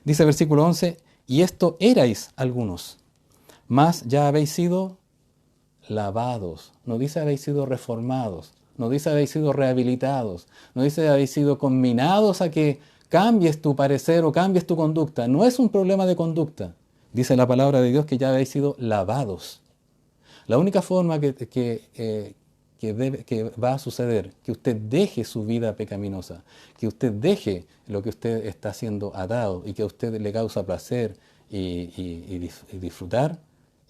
Dice el versículo 11, y esto erais algunos, mas ya habéis sido lavados. No dice habéis sido reformados, no dice habéis sido rehabilitados, no dice habéis sido conminados a que cambies tu parecer o cambies tu conducta. No es un problema de conducta. Dice la palabra de Dios que ya habéis sido lavados. La única forma que va a suceder, que usted deje su vida pecaminosa, que usted deje lo que usted está siendo atado y que a usted le causa placer y disfrutar,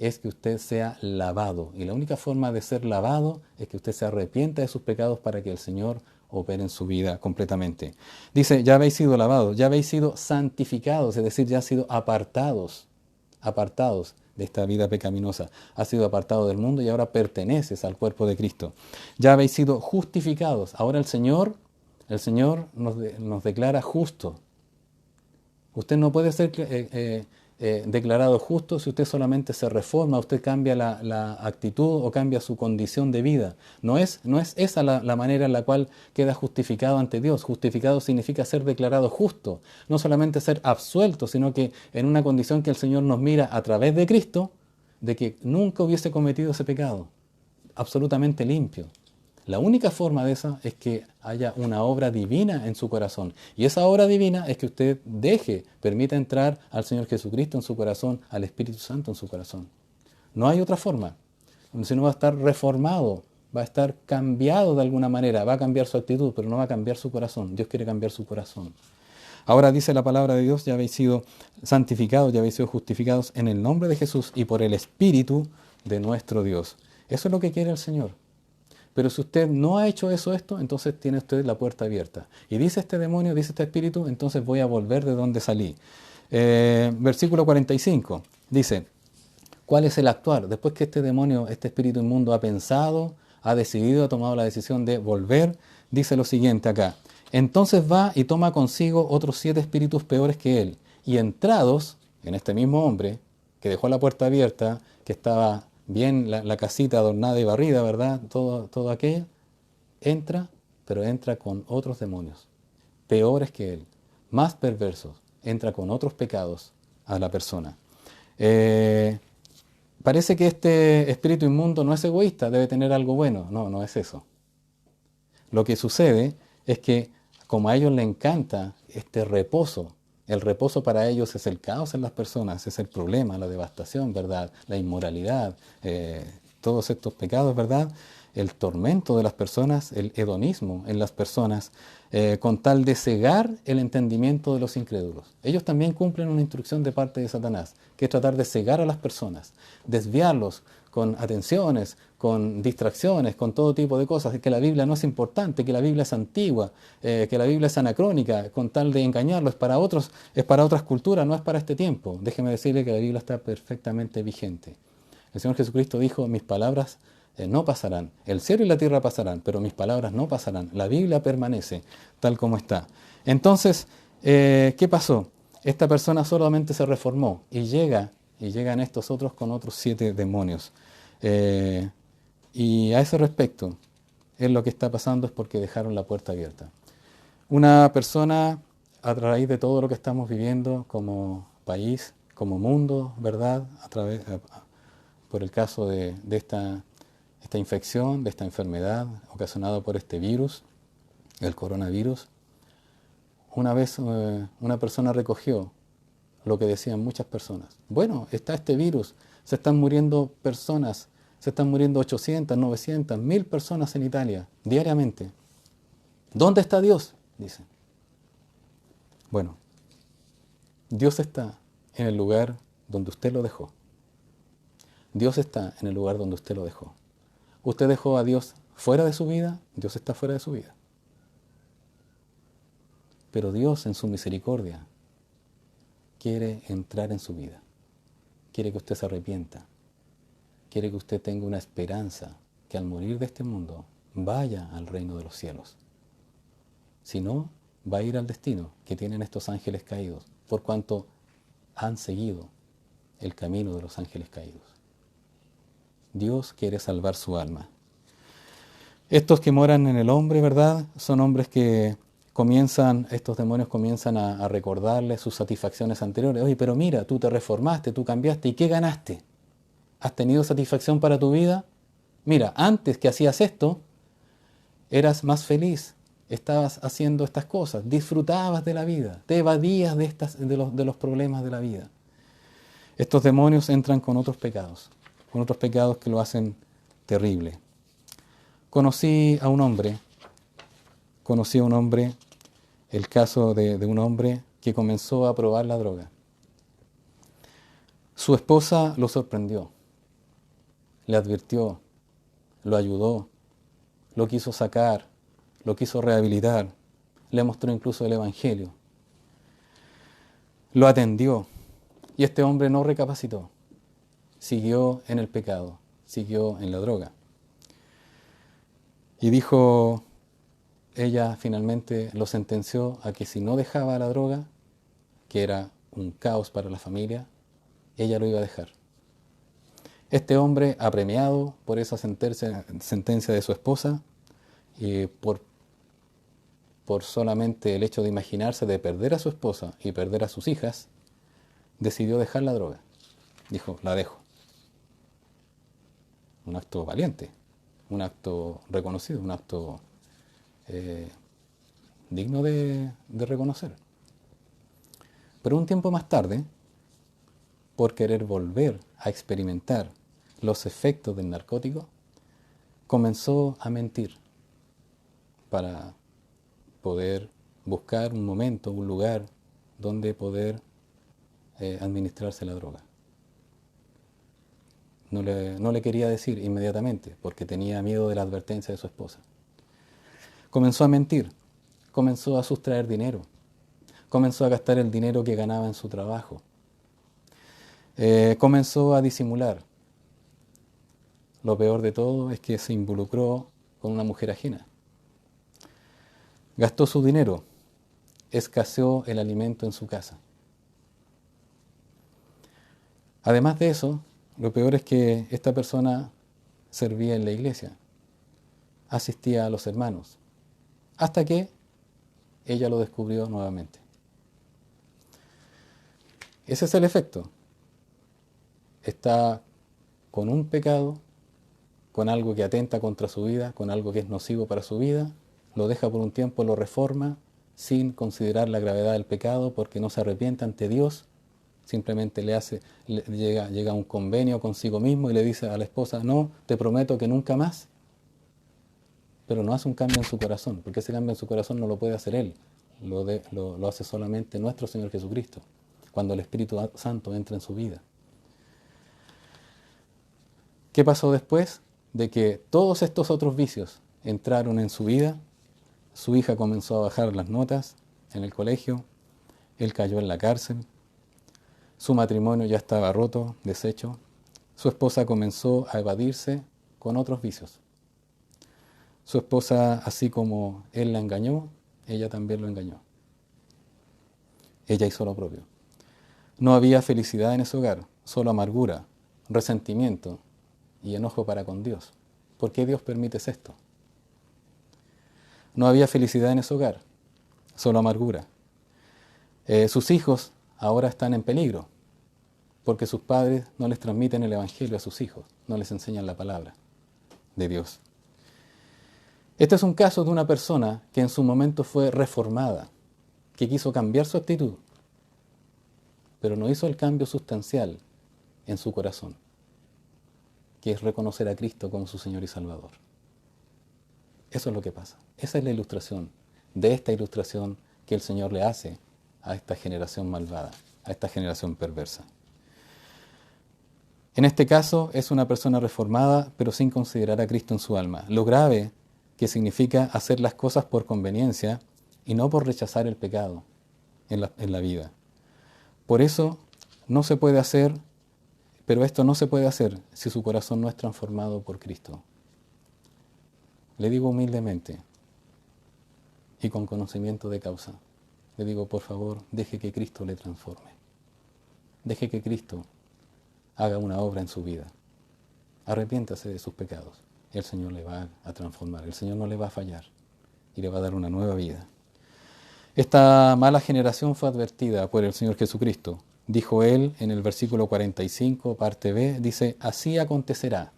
es que usted sea lavado. Y la única forma de ser lavado es que usted se arrepienta de sus pecados para que el Señor opere en su vida completamente. Dice, ya habéis sido lavados, ya habéis sido santificados, es decir, ya han sido apartados de esta vida pecaminosa. Has sido apartado del mundo y ahora perteneces al cuerpo de Cristo. Ya habéis sido justificados. Ahora el Señor nos declara justo. Usted no puede ser declarado justo si usted solamente se reforma, usted cambia la actitud o cambia su condición de vida. No es esa la manera en la cual queda justificado ante Dios. Justificado significa ser declarado justo, no solamente ser absuelto, sino que en una condición que el Señor nos mira a través de Cristo, de que nunca hubiese cometido ese pecado, absolutamente limpio. La única forma de eso es que haya una obra divina en su corazón. Y esa obra divina es que usted permita entrar al Señor Jesucristo en su corazón, al Espíritu Santo en su corazón. No hay otra forma. Si no va a estar reformado, va a estar cambiado de alguna manera, va a cambiar su actitud, pero no va a cambiar su corazón. Dios quiere cambiar su corazón. Ahora dice la palabra de Dios, ya habéis sido santificados, ya habéis sido justificados en el nombre de Jesús y por el Espíritu de nuestro Dios. Eso es lo que quiere el Señor. Pero si usted no ha hecho esto, entonces tiene usted la puerta abierta. Y dice este demonio, dice este espíritu, entonces voy a volver de donde salí. Versículo 45, dice, ¿cuál es el actuar? Después que este demonio, este espíritu inmundo ha pensado, ha decidido, ha tomado la decisión de volver, dice lo siguiente acá. Entonces va y toma consigo otros 7 espíritus peores que él. Y entrados en este mismo hombre, que dejó la puerta abierta, que estaba bien la casita adornada y barrida, ¿verdad? Todo aquello, entra, pero entra con otros demonios, peores que él, más perversos, entra con otros pecados a la persona. Parece que este espíritu inmundo no es egoísta, debe tener algo bueno. No es eso. Lo que sucede es que como a ellos les encanta este reposo, el reposo para ellos es el caos en las personas, es el problema, la devastación, ¿verdad? La inmoralidad, todos estos pecados, ¿verdad? El tormento de las personas, el hedonismo en las personas, con tal de cegar el entendimiento de los incrédulos. Ellos también cumplen una instrucción de parte de Satanás, que es tratar de cegar a las personas, desviarlos con atenciones, con distracciones, con todo tipo de cosas, que la Biblia no es importante, que la Biblia es antigua, que la Biblia es anacrónica, con tal de engañarlo, es para otros, es para otras culturas, no es para este tiempo. Déjeme decirle que la Biblia está perfectamente vigente. El Señor Jesucristo dijo, mis palabras no pasarán, el cielo y la tierra pasarán, pero mis palabras no pasarán. La Biblia permanece tal como está. Entonces, ¿qué pasó? Esta persona solamente se reformó y llegan estos otros con otros 7 demonios. Y a ese respecto, lo que está pasando es porque dejaron la puerta abierta. Una persona, a raíz de todo lo que estamos viviendo como país, como mundo, ¿verdad? Por el caso de esta infección, de esta enfermedad ocasionada por este virus, el coronavirus, una vez una persona recogió lo que decían muchas personas. Bueno, está este virus, se están muriendo personas, se están muriendo 800, 900, 1000 personas en Italia diariamente. ¿Dónde está Dios? Dicen. Bueno, Dios está en el lugar donde usted lo dejó. Dios está en el lugar donde usted lo dejó. Usted dejó a Dios fuera de su vida, Dios está fuera de su vida. Pero Dios en su misericordia quiere entrar en su vida. Quiere que usted se arrepienta. Quiere que usted tenga una esperanza que al morir de este mundo vaya al reino de los cielos. Si no, va a ir al destino que tienen estos ángeles caídos, por cuanto han seguido el camino de los ángeles caídos. Dios quiere salvar su alma. Estos que moran en el hombre, ¿verdad? Son hombres que estos demonios comienzan a recordarles sus satisfacciones anteriores. Oye, pero mira, tú te reformaste, tú cambiaste, ¿y qué ganaste? ¿Has tenido satisfacción para tu vida? Mira, antes que hacías esto, eras más feliz, estabas haciendo estas cosas, disfrutabas de la vida, te evadías de los problemas de la vida. Estos demonios entran con otros pecados que lo hacen terrible. Conocí a un hombre, el caso de un hombre que comenzó a probar la droga. Su esposa lo sorprendió, le advirtió, lo ayudó, lo quiso sacar, lo quiso rehabilitar, le mostró incluso el Evangelio, lo atendió y este hombre no recapacitó, siguió en el pecado, siguió en la droga. Y dijo, ella finalmente lo sentenció a que si no dejaba la droga, que era un caos para la familia, ella lo iba a dejar. Este hombre, apremiado por esa sentencia de su esposa, y por solamente el hecho de imaginarse de perder a su esposa y perder a sus hijas, decidió dejar la droga. Dijo, la dejo. Un acto valiente, un acto reconocido, un acto digno de reconocer. Pero un tiempo más tarde, por querer volver a experimentar los efectos del narcótico, comenzó a mentir para poder buscar un momento, un lugar donde poder administrarse la droga. No le quería decir inmediatamente porque tenía miedo de la advertencia de su esposa. Comenzó a mentir, comenzó a sustraer dinero, comenzó a gastar el dinero que ganaba en su trabajo, comenzó a disimular. Lo peor de todo es que se involucró con una mujer ajena. Gastó su dinero, escaseó el alimento en su casa. Además de eso, lo peor es que esta persona servía en la iglesia, asistía a los hermanos, hasta que ella lo descubrió nuevamente. Ese es el efecto. Está con un pecado, con algo que atenta contra su vida, con algo que es nocivo para su vida, lo deja por un tiempo, lo reforma, sin considerar la gravedad del pecado, porque no se arrepiente ante Dios, simplemente llega a un convenio consigo mismo y le dice a la esposa, no, te prometo que nunca más, pero no hace un cambio en su corazón, porque ese cambio en su corazón no lo puede hacer él, lo hace solamente nuestro Señor Jesucristo, cuando el Espíritu Santo entra en su vida. ¿Qué pasó después? De que todos estos otros vicios entraron en su vida, su hija comenzó a bajar las notas en el colegio, él cayó en la cárcel, su matrimonio ya estaba roto, deshecho, su esposa comenzó a evadirse con otros vicios. Su esposa, así como él la engañó, ella también lo engañó. Ella hizo lo propio. No había felicidad en ese hogar, solo amargura, resentimiento y enojo para con Dios. ¿Por qué Dios permite esto? No había felicidad en ese hogar, solo amargura. Sus hijos ahora están en peligro porque sus padres no les transmiten el Evangelio a sus hijos, no les enseñan la palabra de Dios. Este es un caso de una persona que en su momento fue reformada, que quiso cambiar su actitud, pero no hizo el cambio sustancial en su corazón, que es reconocer a Cristo como su Señor y Salvador. Eso es lo que pasa. Esa es la ilustración de esta ilustración que el Señor le hace a esta generación malvada, a esta generación perversa. En este caso es una persona reformada, pero sin considerar a Cristo en su alma. Lo grave que significa hacer las cosas por conveniencia y no por rechazar el pecado en la vida. Por eso no se puede hacer, pero esto no se puede hacer si su corazón no es transformado por Cristo. Le digo humildemente y con conocimiento de causa, le digo, por favor, deje que Cristo le transforme. Deje que Cristo haga una obra en su vida. Arrepiéntase de sus pecados. El Señor le va a transformar. El Señor no le va a fallar y le va a dar una nueva vida. Esta mala generación fue advertida por el Señor Jesucristo. Dijo Él en el versículo 45, parte B, dice, así acontecerá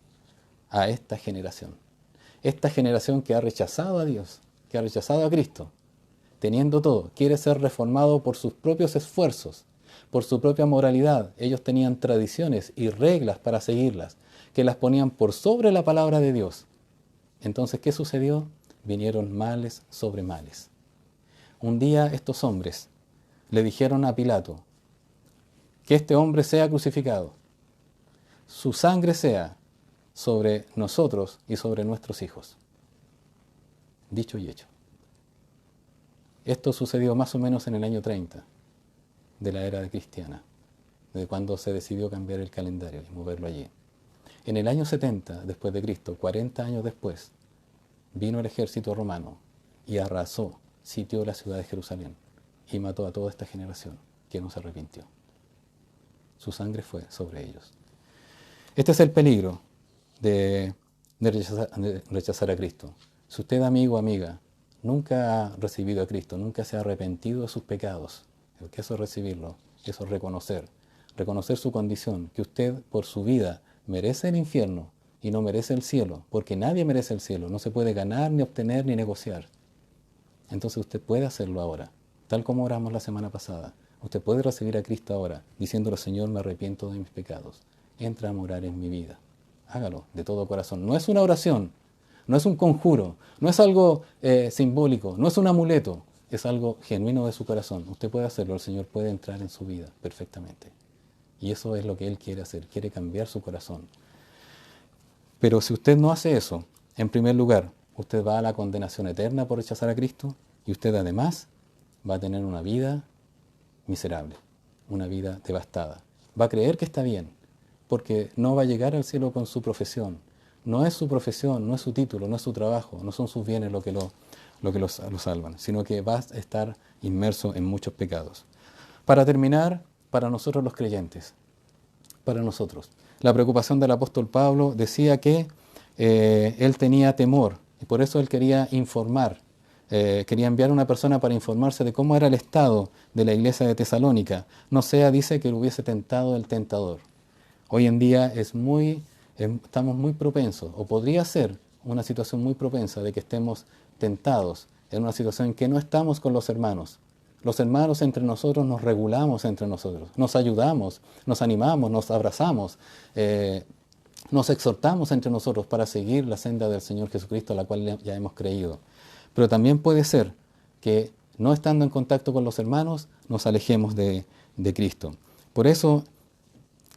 a esta generación. Esta generación que ha rechazado a Dios, que ha rechazado a Cristo, teniendo todo, quiere ser reformado por sus propios esfuerzos, por su propia moralidad. Ellos tenían tradiciones y reglas para seguirlas, que las ponían por sobre la palabra de Dios. Entonces, ¿qué sucedió? Vinieron males sobre males. Un día estos hombres le dijeron a Pilato que este hombre sea crucificado, su sangre sea sobre nosotros y sobre nuestros hijos. Dicho y hecho. Esto sucedió más o menos en el año 30 de la era cristiana, de cuando se decidió cambiar el calendario y moverlo allí. En el año 70 después de Cristo, 40 años después, vino el ejército romano y arrasó, sitió la ciudad de Jerusalén y mató a toda esta generación que no se arrepintió. Su sangre fue sobre ellos. Este es el peligro de rechazar a Cristo. Si usted, amigo o amiga, nunca ha recibido a Cristo, nunca se ha arrepentido de sus pecados, que eso es recibirlo, eso es reconocer su condición, que usted por su vida merece el infierno y no merece el cielo, porque nadie merece el cielo, no se puede ganar, ni obtener, ni negociar. Entonces usted puede hacerlo ahora, tal como oramos la semana pasada. Usted puede recibir a Cristo ahora, diciéndole, Señor, me arrepiento de mis pecados, entra a morar en mi vida. Hágalo de todo corazón. No es una oración, no es un conjuro, no es algo simbólico, no es un amuleto, es algo genuino de su corazón. Usted puede hacerlo, el Señor puede entrar en su vida perfectamente. Y eso es lo que Él quiere hacer, quiere cambiar su corazón. Pero si usted no hace eso, en primer lugar, usted va a la condenación eterna por rechazar a Cristo y usted además va a tener una vida miserable, una vida devastada. Va a creer que está bien, porque no va a llegar al cielo con su profesión. No es su profesión, no es su título, no es su trabajo, no son sus bienes lo que lo salvan, sino que va a estar inmerso en muchos pecados. Para terminar, para nosotros los creyentes, para nosotros, la preocupación del apóstol Pablo decía que él tenía temor y por eso él quería informar, quería enviar a una persona para informarse de cómo era el estado de la iglesia de Tesalónica. No sea, dice, que lo hubiese tentado el tentador. Hoy en día estamos muy propensos, o podría ser una situación muy propensa de que estemos tentados en una situación en que no estamos con los hermanos. Los hermanos entre nosotros nos regulamos entre nosotros, nos ayudamos, nos animamos, nos abrazamos, nos exhortamos entre nosotros para seguir la senda del Señor Jesucristo, a la cual ya hemos creído. Pero también puede ser que no estando en contacto con los hermanos, nos alejemos de Cristo. Por eso,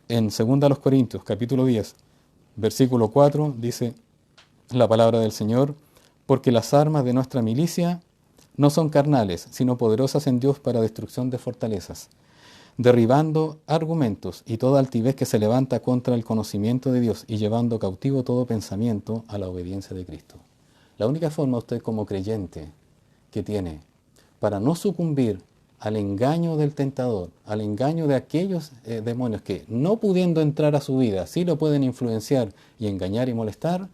en 2 Corintios, capítulo 10, versículo 4 dice la palabra del Señor, porque las armas de nuestra milicia no son carnales, sino poderosas en Dios para destrucción de fortalezas, derribando argumentos y toda altivez que se levanta contra el conocimiento de Dios y llevando cautivo todo pensamiento a la obediencia de Cristo. La única forma usted como creyente que tiene para no sucumbir al engaño del tentador, al engaño de aquellos demonios que no pudiendo entrar a su vida, sí lo pueden influenciar y engañar y molestar,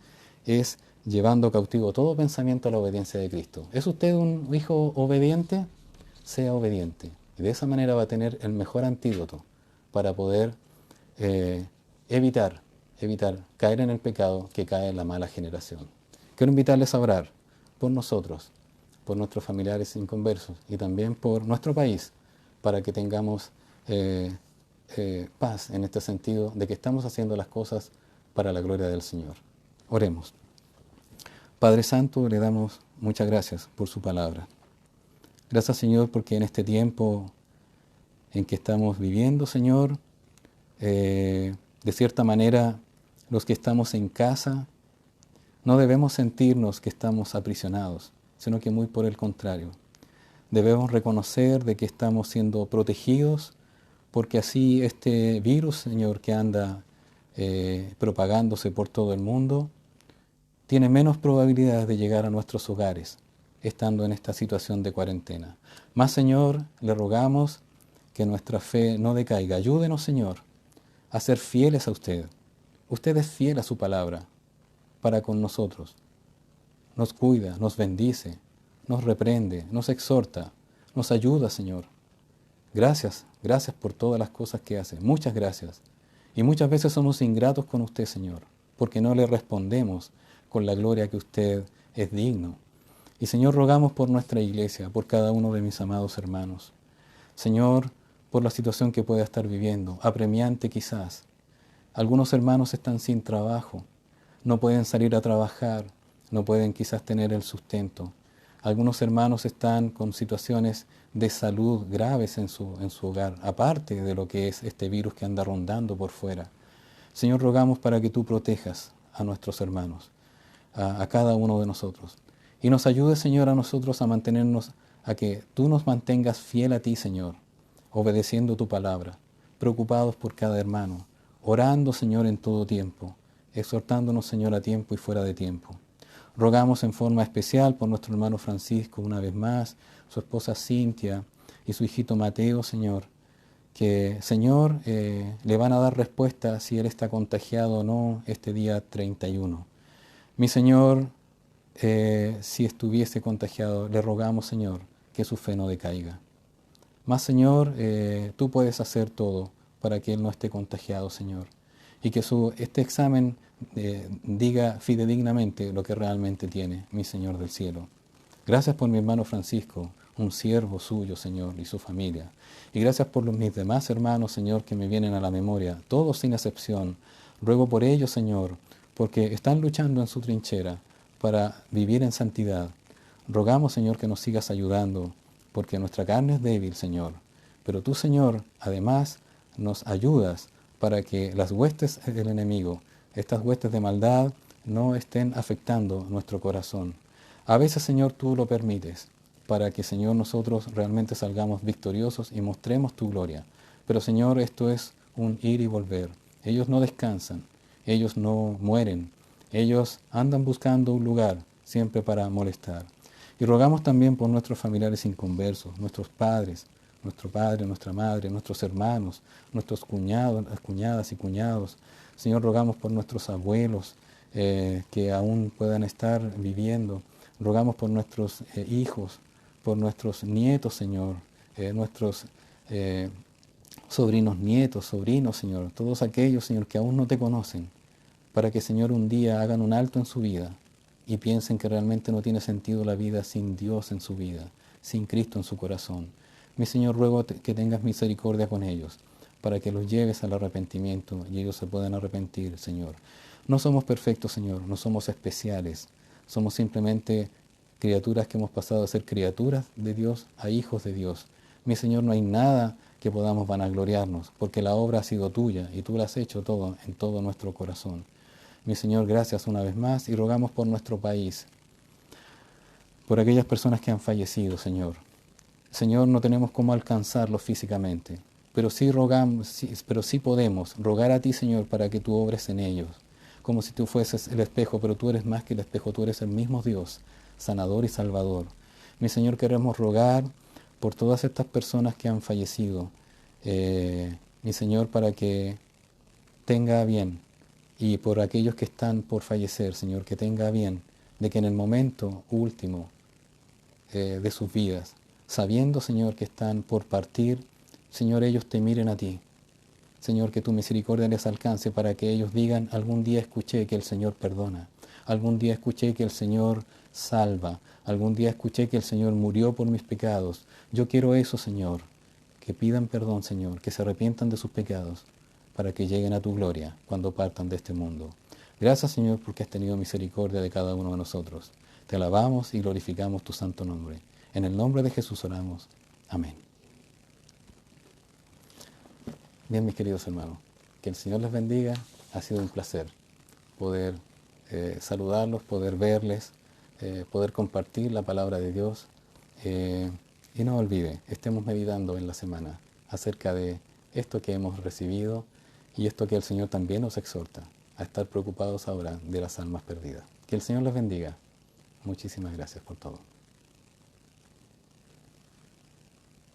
es llevando cautivo todo pensamiento a la obediencia de Cristo. ¿Es usted un hijo obediente? Sea obediente. Y de esa manera va a tener el mejor antídoto para poder evitar caer en el pecado que cae en la mala generación. Quiero invitarles a orar por nosotros, por nuestros familiares inconversos y también por nuestro país, para que tengamos paz en este sentido de que estamos haciendo las cosas para la gloria del Señor. Oremos. Padre Santo, le damos muchas gracias por su palabra. Gracias, Señor, porque en este tiempo en que estamos viviendo, Señor, de cierta manera, los que estamos en casa, no debemos sentirnos que estamos aprisionados, sino que muy por el contrario. Debemos reconocer de que estamos siendo protegidos, porque así este virus, Señor, que anda propagándose por todo el mundo, tiene menos probabilidades de llegar a nuestros hogares, estando en esta situación de cuarentena. Más, Señor, le rogamos que nuestra fe no decaiga. Ayúdenos, Señor, a ser fieles a usted. Usted es fiel a su palabra para con nosotros. Nos cuida, nos bendice, nos reprende, nos exhorta, nos ayuda, Señor. Gracias, gracias por todas las cosas que hace. Muchas gracias. Y muchas veces somos ingratos con usted, Señor, porque no le respondemos con la gloria que usted es digno. Y Señor, rogamos por nuestra iglesia, por cada uno de mis amados hermanos. Señor, por la situación que pueda estar viviendo, apremiante quizás. Algunos hermanos están sin trabajo, no pueden salir a trabajar, no pueden quizás tener el sustento. Algunos hermanos están con situaciones de salud graves en su hogar, aparte de lo que es este virus que anda rondando por fuera. Señor, rogamos para que tú protejas a nuestros hermanos, a cada uno de nosotros. Y nos ayude, Señor, a nosotros a mantenernos, a que tú nos mantengas fiel a ti, Señor, obedeciendo tu palabra, preocupados por cada hermano, orando, Señor, en todo tiempo, exhortándonos, Señor, a tiempo y fuera de tiempo. Rogamos en forma especial por nuestro hermano Francisco, una vez más, su esposa Cintia y su hijito Mateo, Señor, que, Señor, le van a dar respuesta si él está contagiado o no este día 31. Mi Señor, si estuviese contagiado, le rogamos, Señor, que su fe no decaiga. Mas, Señor, tú puedes hacer todo para que él no esté contagiado, Señor, y que este examen diga fidedignamente lo que realmente tiene, mi Señor del cielo. Gracias por mi hermano Francisco, un siervo suyo, Señor, y su familia. Y gracias por mis demás hermanos, Señor, que me vienen a la memoria, todos sin excepción. Ruego por ellos, Señor, porque están luchando en su trinchera para vivir en santidad. Rogamos, Señor, que nos sigas ayudando, porque nuestra carne es débil, Señor. Pero tú, Señor, además nos ayudas para que las huestes del enemigo, estas huestes de maldad, no estén afectando nuestro corazón. A veces, Señor, tú lo permites, para que, Señor, nosotros realmente salgamos victoriosos y mostremos tu gloria. Pero, Señor, esto es un ir y volver. Ellos no descansan, ellos no mueren, ellos andan buscando un lugar siempre para molestar. Y rogamos también por nuestros familiares inconversos, nuestros padres, nuestro padre, nuestra madre, nuestros hermanos, nuestros cuñados, cuñadas y cuñados. Señor, rogamos por nuestros abuelos que aún puedan estar viviendo. Rogamos por nuestros hijos, por nuestros nietos, Señor, nuestros sobrinos nietos, sobrinos, Señor, todos aquellos, Señor, que aún no te conocen, para que, Señor, un día hagan un alto en su vida y piensen que realmente no tiene sentido la vida sin Dios en su vida, sin Cristo en su corazón. Mi Señor, ruego que tengas misericordia con ellos, para que los lleves al arrepentimiento y ellos se puedan arrepentir, Señor. No somos perfectos, Señor, no somos especiales, somos simplemente criaturas que hemos pasado a ser criaturas de Dios a hijos de Dios. Mi Señor, no hay nada que podamos vanagloriarnos, porque la obra ha sido tuya y tú la has hecho todo en todo nuestro corazón. Mi Señor, gracias una vez más y rogamos por nuestro país, por aquellas personas que han fallecido, Señor. Señor, no tenemos cómo alcanzarlos físicamente, pero sí podemos rogar a ti, Señor, para que tú obres en ellos, como si tú fueses el espejo, pero tú eres más que el espejo, tú eres el mismo Dios, sanador y salvador. Mi Señor, queremos rogar por todas estas personas que han fallecido, mi Señor, para que tenga bien, y por aquellos que están por fallecer, Señor, que tenga bien, de que en el momento último de sus vidas, sabiendo, Señor, que están por partir, Señor, ellos te miren a ti. Señor, que tu misericordia les alcance para que ellos digan, algún día escuché que el Señor perdona, algún día escuché que el Señor salva, algún día escuché que el Señor murió por mis pecados. Yo quiero eso, Señor, que pidan perdón, Señor, que se arrepientan de sus pecados, para que lleguen a tu gloria cuando partan de este mundo. Gracias, Señor, porque has tenido misericordia de cada uno de nosotros. Te alabamos y glorificamos tu santo nombre. En el nombre de Jesús oramos. Amén. Bien, mis queridos hermanos, que el Señor les bendiga. Ha sido un placer poder saludarlos, poder verles, poder compartir la palabra de Dios. Y no olvide, estemos meditando en la semana acerca de esto que hemos recibido y esto que el Señor también nos exhorta, a estar preocupados ahora de las almas perdidas. Que el Señor les bendiga. Muchísimas gracias por todo.